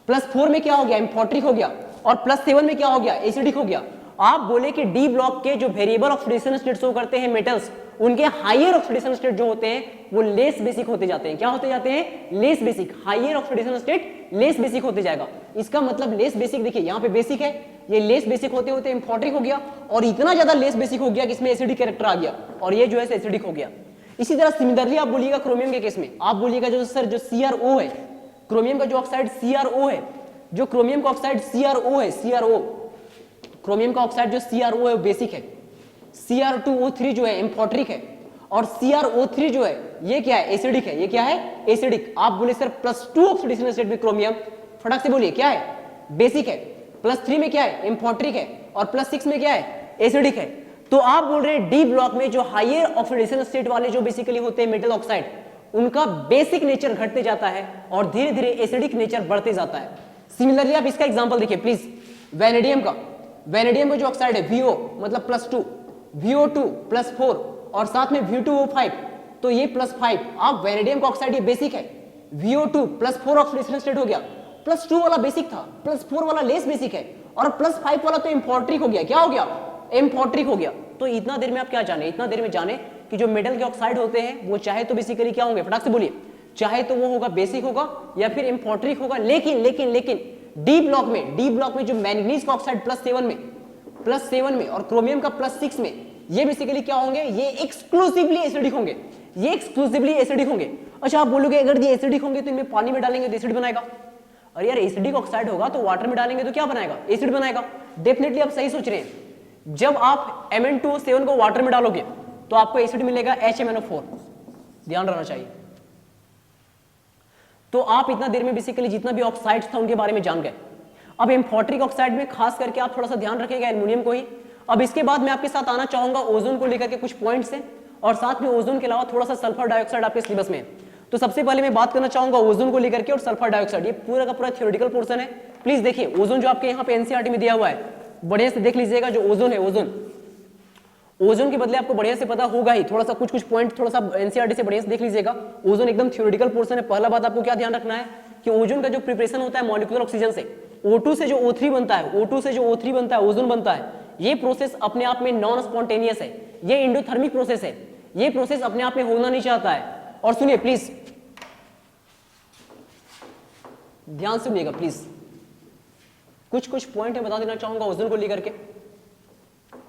+4 में क्या हो गया? एम्फोट्रिक हो गया, और +7 में क्या हो गया? एसिडिक हो गया। आप बोले कि डी ब्लॉक के जो वेरिएबल ऑक्सीडेशन स्टेट शो करते हैं मेटल्स, उनके हायर ऑक्सीडेशन स्टेट जो होते हैं वो लेस बेसिक होते जाते हैं। क्या होते जाते हैं? Less basic. Higher oxidation state less basic होते जाएगा। इसका मतलब लेस बेसिक, देखिए यहाँ पे बेसिक है, ये लेस बेसिक होते होते एम्फोट्रिक हो गया, और इतना ज्यादा लेस बेसिक हो गया कि इसमें एसिडिक कैरेक्टर आ गया, और ये जो है एसिडिक हो गया। इसी तरह सिमिलरली आप बोलिएगा क्रोमियम के केस में, आप बोलिएगा जो सर जो CrO है, क्रोमियम का जो ऑक्साइड CrO है, जो क्रोमियम का ऑक्साइड CrO है, क्रोमियम का ऑक्साइड जो CrO है वो बेसिक है, Cr2O3 जो है एम्फोट्रिक है, और CrO3 जो है ये क्या है? एसिडिक है। ये क्या है? एसिडिक। आप बोले सर +2 ऑक्सीडेशन स्टेट में क्रोमियम, फटाक से बोलिए क्या है? बेसिक है। +3 में क्या है? एम्फोट्रिक है, और +6 में क्या है? एसिडिक है। तो आप बोल रहे हैं डी ब्लॉक में जो हायर ऑक्सीडेशन स्टेट वाले जो बेसिकली होते हैं मेटल ऑक्साइड, उनका बेसिक नेचर घटते जाता है और धीरे धीरे एसिडिक नेचर बढ़ते जाता है। सिमिलरली आप इसका एग्जांपल देखिए प्लीज, वैनेडियम का जो ऑक्साइड है VO मतलब +2, VO2 +4 और साथ में V2O5, तो ये +5। आप वेनेडियम का ऑक्साइड, ये बेसिक है, VO2 +4 ऑक्सीडेशन स्टेट हो गया। +2 वाला बेसिक था, +4 वाला लेस बेसिक है, और +5 वाला तो इम्पोर्ट्रिक हो गया। क्या हो गया? इम्पोर्ट्रिक हो गया। तो इतना देर में आप क्या जाने, इतना देर में जाने कि जो मेटल के ऑक्साइड होते हैं वो चाहे तो बेसिकली क्या होंगे, फटाक से बोलिए, चाहे तो वो होगा बेसिक होगा या फिर इम्पोर्ट्रिक होगा। लेकिन लेकिन लेकिन डी ब्लॉक में जो मैंगनीज का ऑक्साइड +7 में और क्रोमियम का +6 में, ये बेसिकली क्या होंगे, ये एक्सक्लूसिवली एसिडिक होंगे, ये एक्सक्लूसिवली एसिडिक होंगे। अच्छा, आप बोलोगे अगर ये एसिडिक होंगे तो इनमें पानी में डालेंगे तो एसिड बनाएगा। अरे यार, एसिडिक ऑक्साइड होगा तो वाटर में डालेंगे तो क्या बनाएगा, एसिड बनाएगा। डेफिनेटली आप सही सोच रहे हैं। जब आप Mn2O7 को वाटर में डालोगे तो आपको एसिड मिलेगा HMnO4, ध्यान रहना चाहिए। तो आप इतना देर में बेसिकली जितना भी ऑक्साइड्स था उनके बारे में जान गए। अब एम्फोट्रिक ऑक्साइड में खास करके आप थोड़ा सा ध्यान रखिएगा एल्युमिनियम को ही। अब इसके बाद मैं आपके साथ आना चाहूंगा ओजोन को लेकर के कुछ पॉइंट्स हैं, और साथ में ओजोन के अलावा थोड़ा सा सल्फर डाइऑक्साइड आपके सिलेबस में है। तो सबसे पहले मैं बात करना चाहूंगा ओजोन को लेकर के और सल्फर डाइऑक्साइड। ये पूरा का पूरा थ्योरेटिकल पोर्शन है। प्लीज देखिए, ओजोन जो आपके यहाँ पे एनसीईआरटी में दिया हुआ है, बढ़िया से देख लीजिएगा। जो ओजोन है, ओजोन के बदले आपको बढ़िया से पता होगा ही, थोड़ा सा कुछ पॉइंट थोड़ा सा एनसीईआरटी से बढ़िया से देख लीजिएगा। ओजोन एकदम थ्योरेटिकल पोर्शन है। पहला बात आपको क्या ध्यान रखना है कि ओजोन का जो प्रिपरेशन होता है मॉलिक्यूलर ऑक्सीजन से, O2 से जो O3 बनता है, O2 से जो O3 बनता है, ओजोन बनता है। ये प्रोसेस अपने आप में नॉन स्पॉन्टेनियस है, ये एंडोथर्मिक प्रोसेस है। ये प्रोसेस अपने आप में होना नहीं चाहता है। और सुनिए प्लीज, ध्यान से सुनिएगा प्लीज, कुछ पॉइंट मैं बता देना चाहूंगा ओजोन को लेकर के।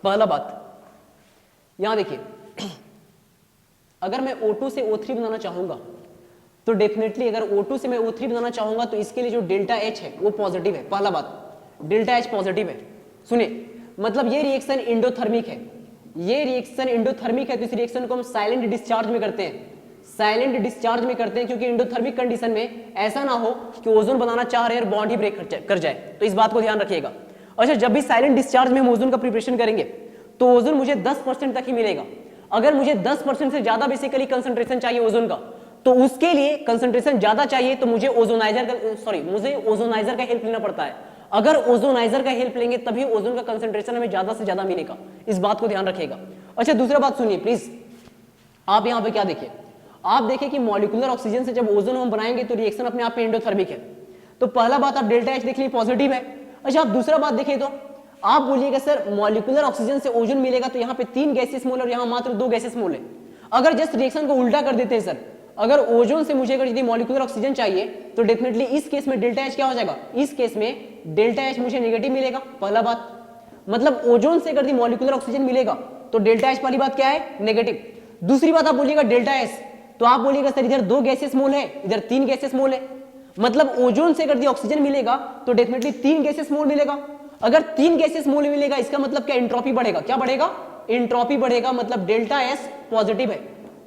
पहला बात, यहां देखिए, अगर मैं O2 से O3 बनाना चाहूंगा तो डेफिनेटली अगर O2 से मैं O3 बनाना चाहूंगा तो इसके लिए जो डेल्टा H है वो पॉजिटिव है। पहला बात, डेल्टा H पॉजिटिव है। सुनिए, मतलब ये रिएक्शन एंडोथर्मिक है, ये रिएक्शन एंडोथर्मिक है। तो इस रिएक्शन को हम साइलेंट डिस्चार्ज में करते हैं, साइलेंट डिस्चार्ज में करते हैं, क्योंकि एंडोथर्मिक कंडीशन में ऐसा ना हो कि ओजोन बनाना चाह रहे हैं और बॉन्ड ही ब्रेक कर जाए। तो इस बात को ध्यान रखिएगा। अच्छा, जब भी साइलेंट डिस्चार्ज में हम ओजोन का प्रिपरेशन करेंगे तो ओजोन मुझे 10% तक ही मिलेगा। अगर मुझे 10% से ज्यादा बेसिकली कंसंट्रेशन चाहिए ओजोन का, तो उसके लिए कंसंट्रेशन ज्यादा चाहिए तो मुझे ओजोनाइजर का हेल्प लेना पड़ता है। अगर ओजोनाइजर का हेल्प लेंगे तभी ओजोन का कंसंट्रेशन हमें ज्यादा से ज्यादा मिलेगा। इस बात को ध्यान रखिएगा। अच्छा, दूसरा बात सुनिए प्लीज, आप यहां पे क्या देखिए, आप देखिए कि मॉलिक्यूलर ऑक्सीजन से जब ओजोन हम बनाएंगे तो रिएक्शन अपने आप में एंडोथर्मिक है। तो पहला बात आप डेल्टा H देख लीजिए, पॉजिटिव है। अच्छा, आप दूसरा बात देखिए तो आप बोलिएगा सर मॉलिक्यूलर ऑक्सीजन से ओजोन मिलेगा तो यहाँ पे 3 गैसेस मोल और यहाँ मात्र 2 गैसेस मोल है। अगर जस्ट रिएक्शन को उल्टा कर देते हैं सर, अगर ओजोन से मुझे अगर यदि मॉलिक्यूलर ऑक्सीजन चाहिए तो डेफिनेटली इस केस में डेल्टा H क्या हो जाएगा, इस केस में डेल्टा H मुझे नेगेटिव मिलेगा। पहला बात, मतलब ओजोन से अगर मॉलिक्यूलर ऑक्सीजन मिलेगा तो डेल्टा H वाली बात क्या है, नेगेटिव। दूसरी बात आप बोलिएगा डेल्टा S, तो आप बोलिएगा सर इधर 2 गैसेस मोल है, इधर 3 गैसेस मोल है। मतलब ओजोन से अगर ऑक्सीजन मिलेगा तो डेफिनेटली 3 गैसेस मोल मिलेगा। अगर 3 गैसेस मोल मिलेगा इसका मतलब क्या, एंट्रोपी बढ़ेगा। क्या बढ़ेगा, एंट्रोपी बढ़ेगा। मतलब डेल्टा S पॉजिटिव है।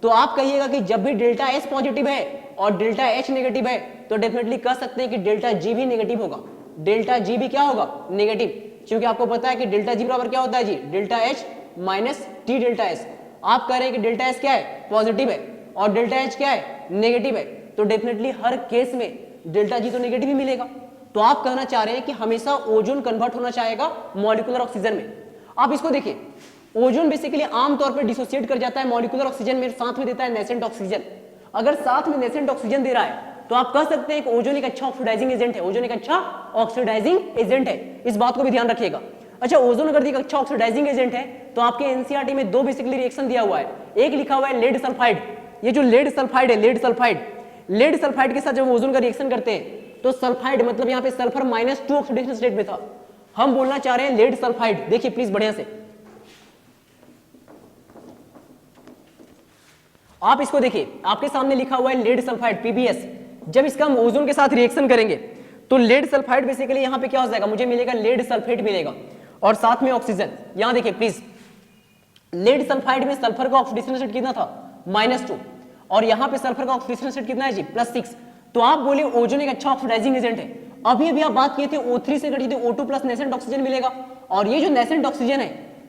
तो आप कहिएगा कि जब भी डेल्टा S पॉजिटिव है और डेल्टा H नेगेटिव है तो डेफिनेटली कह सकते हैं कि डेल्टा G भी नेगेटिव होगा। डेल्टा G भी क्या होगा, नेगेटिव, क्योंकि आपको पता है कि डेल्टा G बराबर क्या होता है G, delta H minus T delta S। आप कह रहे हैं कि डेल्टा S क्या है, पॉजिटिव है, और डेल्टा H क्या है, नेगेटिव है। तो डेफिनेटली हर केस में डेल्टा G तो नेगेटिव ही मिलेगा। तो आप कहना चाह रहे हैं कि हमेशा ओजोन कन्वर्ट होना चाहेगा मॉलिक्यूलर ऑक्सीजन में। आप इसको देखिए, ओजोन बेसिकली आमतौर पर डिसोसिएट कर जाता है मॉलिक्यूलर ऑक्सीजन में, साथ में देता है नेसेंट ऑक्सीजन। अगर साथ में नेसेंट ऑक्सीजन दे रहा है तो आप कह सकते हैं कि ओजोन एक अच्छा ऑक्सीडाइजिंग एजेंट है, ओजोन एक अच्छा ऑक्सीडाइजिंग एजेंट है। इस बात को भी ध्यान रखिएगा। अच्छा, ओजोन अगर एक अच्छा ऑक्सीडाइजिंग एजेंट है तो आपके एनसीईआरटी में 2 बेसिकली रिएक्शन दिया हुआ है। एक लिखा हुआ है लेड सल्फाइड। ये जो लेड सल्फाइड है, लेड सल्फाइड के साथ जब ओजोन का रिएक्शन करते हैं तो सल्फाइड मतलब यहाँ पे सल्फर -2 ऑक्सीडेशन स्टेट में था, हम बोलना चाह रहे हैं लेड सल्फाइड। देखिए प्लीज बढ़िया से, आप इसको देखिए, आपके सामने लिखा हुआ है लेड सल्फाइड PbS। जब इसका हम ओजोन के साथ रिएक्शन करेंगे तो लेड सल्फाइड बेसिकली यहाँ पे क्या हो जाएगा, मुझे मिलेगा लेड सल्फेट मिलेगा और साथ में ऑक्सीजन। यहां देखिए प्लीज, लेड सल्फाइड में सल्फर का ऑक्सीडेशन स्टेट कितना था, -2, और यहां पे सल्फर का ऑक्सीडेशन स्टेट कितना है जी, +6। तो आप बोले ओजोन एक अच्छा ऑक्सीडाइजिंग एजेंट है। अभी आप बात किए थे O3 से कटी थी O2 प्लस नेसेंट ऑक्सीजन मिलेगा, और ये जो नेसेंट ऑक्सीजन है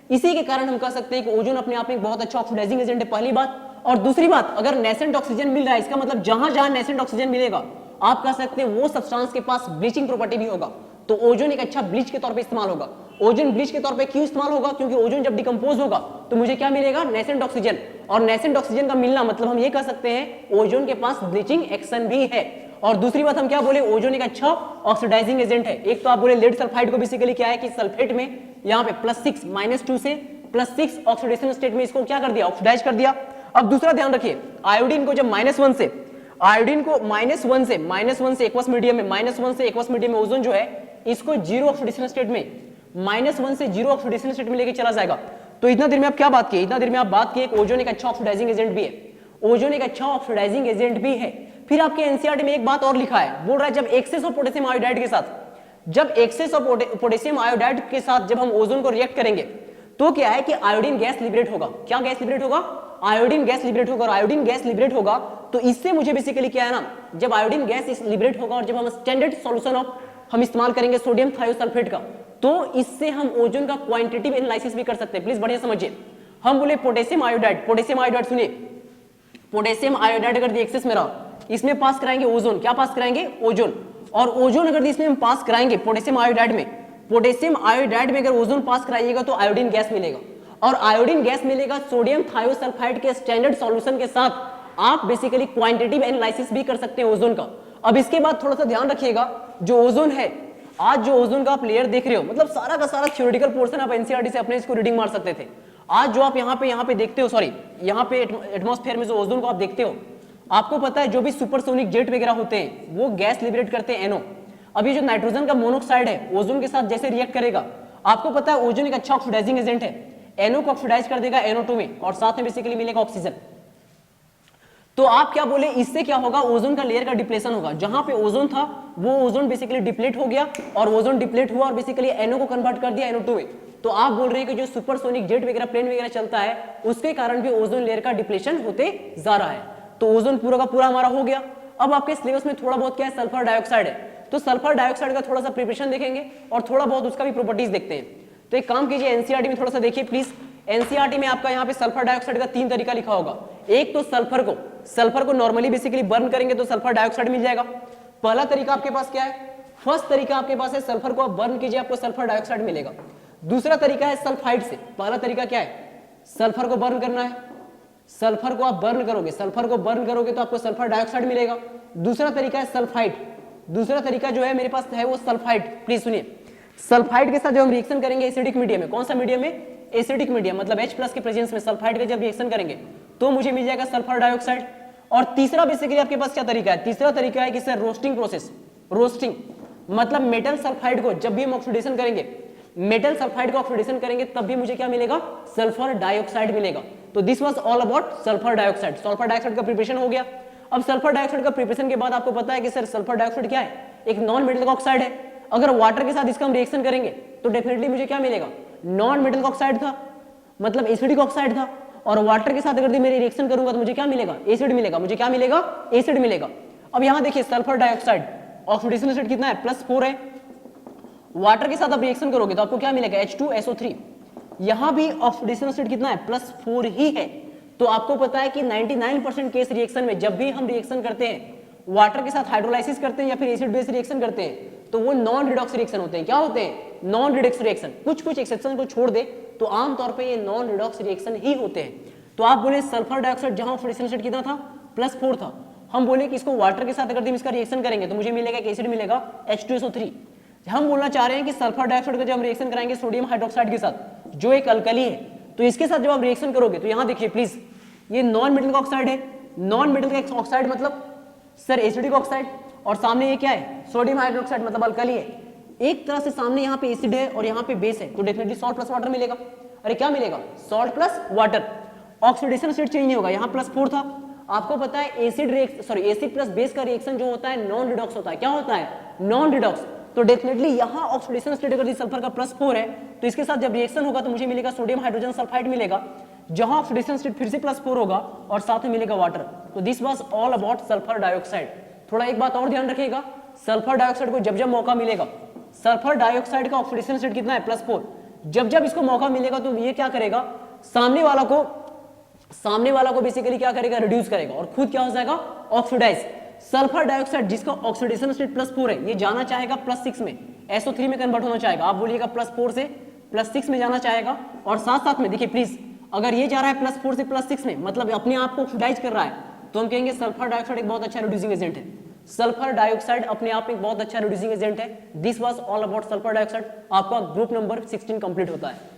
इसी के कारण हम कह सकते हैं कि ओजोन अपने आप में एक बहुत अच्छा ऑक्सीडाइजिंग एजेंट है, पहली बात। और दूसरी बात, अगर नेसेंट ऑक्सीजन मिल रहा है इसका मतलब जहां जहां नेसेंट ऑक्सीजन मिलेगा आप कह सकते हैं वो सब्सटेंस के पास ब्लीचिंग प्रॉपर्टी भी होगा, तो ओजोन एक अच्छा ब्लीच के तौर पे इस्तेमाल होगा। ओजोन ब्लीच के तौर पे क्यों इस्तेमाल होगा, क्योंकि ओजोन जब डिकम्पोज होगा तो मुझे क्या मिलेगा, नेसेंट ऑक्सीजन, और नेसेंट ऑक्सीजन का मिलना मतलब हम ये कह सकते हैं ओजोन के पास ब्लीचिंग एक्शन भी है। और दूसरी बात हम क्या बोले, ओजोन एक अच्छा ऑक्सीडाइजिंग एजेंट है। एक तो आप बोले लेड सल्फाइड को बेसिकली क्या है कि सल्फेट में यहाँ पे +6 -2 से +6 ऑक्सीडेशन स्टेट में इसको क्या कर दिया, ऑक्सीडाइज कर दिया। अब दूसरा ध्यान रखिए, आयोडीन को जब -1 से आयोडीन को -1 से एक्वस मीडियम में -1 से एक्वस मीडियम में ओजोन जो है इसको 0 ऑक्सीडेशन स्टेट में -1 से 0 ऑक्सीडेशन स्टेट में लेके चला जाएगा। तो इतना देर में आप क्या बात किए, इतना देर में आप बात किए ओजोन एक अच्छा ऑक्सीडाइजिंग एजेंट भी है, ओजोन एक अच्छा ऑक्सीडाइजिंग एजेंट भी है। फिर आपके एनसीईआरटी में एक बात और लिखा है, बोल रहा है जब एक्सेस ऑफ पोटेशियम आयोडाइड के साथ, जब एक्सेस ऑफ पोटेशियम आयोडाइड के साथ जब हम ओजोन को रिएक्ट करेंगे तो क्या है कि आयोडीन गैस लिबरेट होगा। क्या गैस लिबरेट होगा, आयोडीन गैस लिबरेट होगा। और आयोडीन गैस लिबरेट होगा तो इससे मुझे बेसिकली क्या है ना, जब आयोडीन गैस लिबरेट होगा और जब हम स्टैंडर्ड सॉल्यूशन ऑफ हम इस्तेमाल करेंगे सोडियम थायोसल्फेट का, तो इससे हम ओजोन का क्वांटिटेटिव एनालिसिस भी कर सकते हैं। प्लीज बढ़िया समझिए, हम बोले पोटेशियम आयोडाइड सुनिए, पोटेशियम आयोडाइड अगर एक्सेस में रहा इसमें पास कराएंगे ओजोन, क्या पास कराएंगे, ओजोन। और ओजोन अगर इसमें हम पास कराएंगे पोटेशियम आयोडाइड में अगर ओजोन पास कराइएगा तो आयोडीन गैस मिलेगा। और आयोडीन गैस मिलेगा सोडियम थायोसल्फाइड के स्टैंडर्ड सॉल्यूशन के साथ, आप बेसिकली क्वांटिटेटिव एनालिसिस भी कर सकते हैं ओजोन का। अब इसके बाद थोड़ा सा ध्यान रखिएगा, जो ओजोन है, आज जो ओजोन का आप लेयर देख रहे हो, मतलब सारा का सारा थ्योरेटिकल पोर्शन आप एनसीईआरटी से अपने इसको रीडिंग मार सकते थे। आज जो आप यहाँ पे देखते हो, सॉरी यहाँ पे एटमॉस्फेयर में जो ओजोन को आप देखते हो, आपको पता है जो भी सुपरसोनिक जेट वगैरह होते हैं वो गैस लिबरेट करते हैं, एनओ। अभी जो नाइट्रोजन का मोनोऑक्साइड है ओजोन के साथ जैसे रिएक्ट करेगा, आपको पता है ओजोन एक अच्छा ऑक्सीडाइजिंग एजेंट है, एनओ को ऑक्सीडाइज कर देगा NO2 में, और साथ में बेसिकली मिलेगा ऑक्सीजन। तो आप क्या बोले, इससे क्या होगा, ओजोन का लेयर का डिप्लेशन होगा। जहां पे ओजोन था वो ओजोन बेसिकली डिप्लेट हो गया, और ओजोन डिप्लेट हुआ और बेसिकली NO को कन्वर्ट कर दिया NO2 में। तो आप बोल रहे हैं कि जो सुपरसोनिक जेट वगैरह प्लेन वगैरह चलता है उसके कारण भी ओजोन लेयर का डिप्लेशन होते जा रहा है। तो ओजोन पूरा का पूरा हमारा हो गया। अब आपके सिलेबस में थोड़ा बहुत क्या है, सल्फर डाइऑक्साइड है, तो सल्फर डाइऑक्साइड का थोड़ा सा प्रिपरेशन देखेंगे और थोड़ा बहुत उसका भी प्रॉपर्टीज देखते हैं। तो एक काम कीजिए, एनसीईआरटी में थोड़ा सा देखिए प्लीज। एनसीईआरटी में आपका यहाँ पे सल्फर डाइऑक्साइड का 3 तरीका लिखा होगा। एक तो सल्फर को नॉर्मली बेसिकली बर्न करेंगे तो सल्फर डाइऑक्साइड मिल जाएगा। पहला तरीका आपके पास क्या है, फर्स्ट तरीका आपके पास है सल्फर को आप बर्न कीजिए, आपको सल्फर डाइऑक्साइड मिलेगा। दूसरा तरीका है सल्फाइड से। पहला तरीका क्या है, सल्फर को बर्न करना है, सल्फर को आप बर्न करोगे, सल्फर को बर्न करोगे तो आपको सल्फर डाइऑक्साइड मिलेगा। दूसरा तरीका है सल्फाइड, दूसरा तरीका जो है मेरे पास है वो सल्फाइड। प्लीज सुनिए, सल्फाइड के साथ जब हम रिएक्शन करेंगे एसिडिक मीडियम में, कौन सा मीडियम में, एसिडिक मीडियम, मतलब H+ के प्रेजेंस में सल्फाइड का जब रिएक्शन करेंगे तो मुझे मिल जाएगा सल्फर डाइऑक्साइड। और तीसरा बेसिकली आपके पास क्या तरीका है, तीसरा तरीका है कि सर रोस्टिंग प्रोसेस, रोस्टिंग मतलब मेटल सल्फाइड को जब भी हम ऑक्सीडेशन करेंगे, मेटल सल्फाइड को ऑक्सीडेशन करेंगे तब भी मुझे क्या मिलेगा, सल्फर डाइऑक्साइड मिलेगा। तो this was all about sulphur dioxide. Sulphur dioxide का प्रिपरेशन हो गया। अब सल्फर डाइऑक्साइड का प्रिपरेशन के बाद आपको पता है कि सर सल्फर डाइऑक्साइड क्या है, एक नॉन मेटल का ऑक्साइड है। अगर वाटर के साथ इसका हम रिएक्शन करेंगे तो डेफिनेटली मुझे क्या मिलेगा, नॉन मेटल का ऑक्साइड था, मतलब एसिडिक ऑक्साइड था। और वाटर के साथ अगर मैं रिएक्शन करूंगा तो मुझे क्या मिलेगा, एसिड मिलेगा, मुझे क्या मिलेगा, एसिड मिलेगा। अब यहां देखिए सल्फर डाइऑक्साइड ऑक्सीडेशन स्टेट कितना है, +4 है। वाटर के साथ आप रिएक्शन करोगे तो आपको क्या मिलेगा, H2SO3। यहां भी ऑक्सीडेशन स्टेट कितना है, +4 ही है। तो आपको पता है कि 99% केस रिएक्शन में जब भी हम रिएक्शन करते हैं, वाटर के साथ हाइड्रोलाइसिस करते हैं या फिर एसिड बेस रिएक्शन करते हैं, तो वो नॉन रिडॉक्स रिएक्शन होते हैं। क्या होते हैं, नॉन रिडॉक्स रिएक्शन। कुछ एक्सेप्शन को छोड़ दे तो आमतौर पे ये नॉन रिडॉक्स रिएक्शन ही होते हैं। तो आप बोले सल्फर डाइऑक्साइड जहां ऑक्सीडेशन स्टेट कितना था, +4 था, हम बोले कि इसको वाटर के साथ अगर हम इसका रिएक्शन करेंगे तो मुझे मिलेगा एक एसिड मिलेगा, H2SO3। हम बोलना चाह रहे हैं कि सल्फर डाइऑक्साइड का जब हम रिएक्शन कराएंगे सोडियम हाइड्रोक्साइड के साथ जो एक अल्कली है, तो इसके साथ जब आप रिएक्शन करोगे तो यहां देखिए प्लीज, ये नॉन मेटल का ऑक्साइड है। नॉन मेटल का ऑक्साइड मतलब सर एसिडिक ऑक्साइड, और सामने ये क्या है, सोडियम हाइड्रोक्साइड मतलब अल्कली है। एक तरह से सामने यहाँ पे एसिड है और यहाँ पे बेस है, तो डेफिनेटली सॉल्ट प्लस वाटर मिलेगा। अरे क्या मिलेगा, salt plus water. Oxidation state change नहीं होगा, यहाँ +4 था। आपको पता है एसिड प्लस बेस का रिएक्शन जो होता है नॉन रिडॉक्स होता है। क्या होता है, नॉन रिडॉक्स। तो डेफिनेटली यहाँ ऑक्सीडेशन स्टेट अगर सल्फर का +4 है तो इसके साथ जब रिएक्शन होगा तो मुझे मिलेगा सोडियम हाइड्रोजन सल्फाइड मिलेगा, जहां ऑक्सीडेशन स्टेट फिर से +4 होगा और साथ में मिलेगा वाटर। तो this was all about sulphur dioxide. थोड़ा एक बात और ध्यान रखिएगा, सल्फर डाइऑक्साइड को जब जब मौका मिलेगा, सल्फर डाइऑक्साइड का ऑक्सीडेशन स्टेट कितना है, +4, जब जब इसको मौका मिलेगा तो ये क्या करेगा, सामने वाला को बेसिकली क्या करेगा, रिड्यूस करेगा और खुद क्या हो जाएगा, ऑक्सीडाइज। सल्फर डाइऑक्साइड जिसका ऑक्सीडेशन स्टेट +4 है, ये जाना चाहेगा +6 में, SO3 में कन्वर्ट होना चाहेगा। आप बोलिएगा +4 से +6 में जाना चाहेगा। और साथ साथ में देखिए प्लीज, अगर ये जा रहा है +4 से +6 में, मतलब अपने आप को ऑक्सीडाइज कर रहा है, तो हम कहेंगे सल्फर डाइऑक्साइड एक बहुत अच्छा रिड्यूसिंग एजेंट है। सल्फर डाइऑक्साइड अपने आप में एक बहुत अच्छा रिड्यूसिंग एजेंट है। This was all about sulphur dioxide. आपका ग्रुप नंबर 16 कंप्लीट होता है।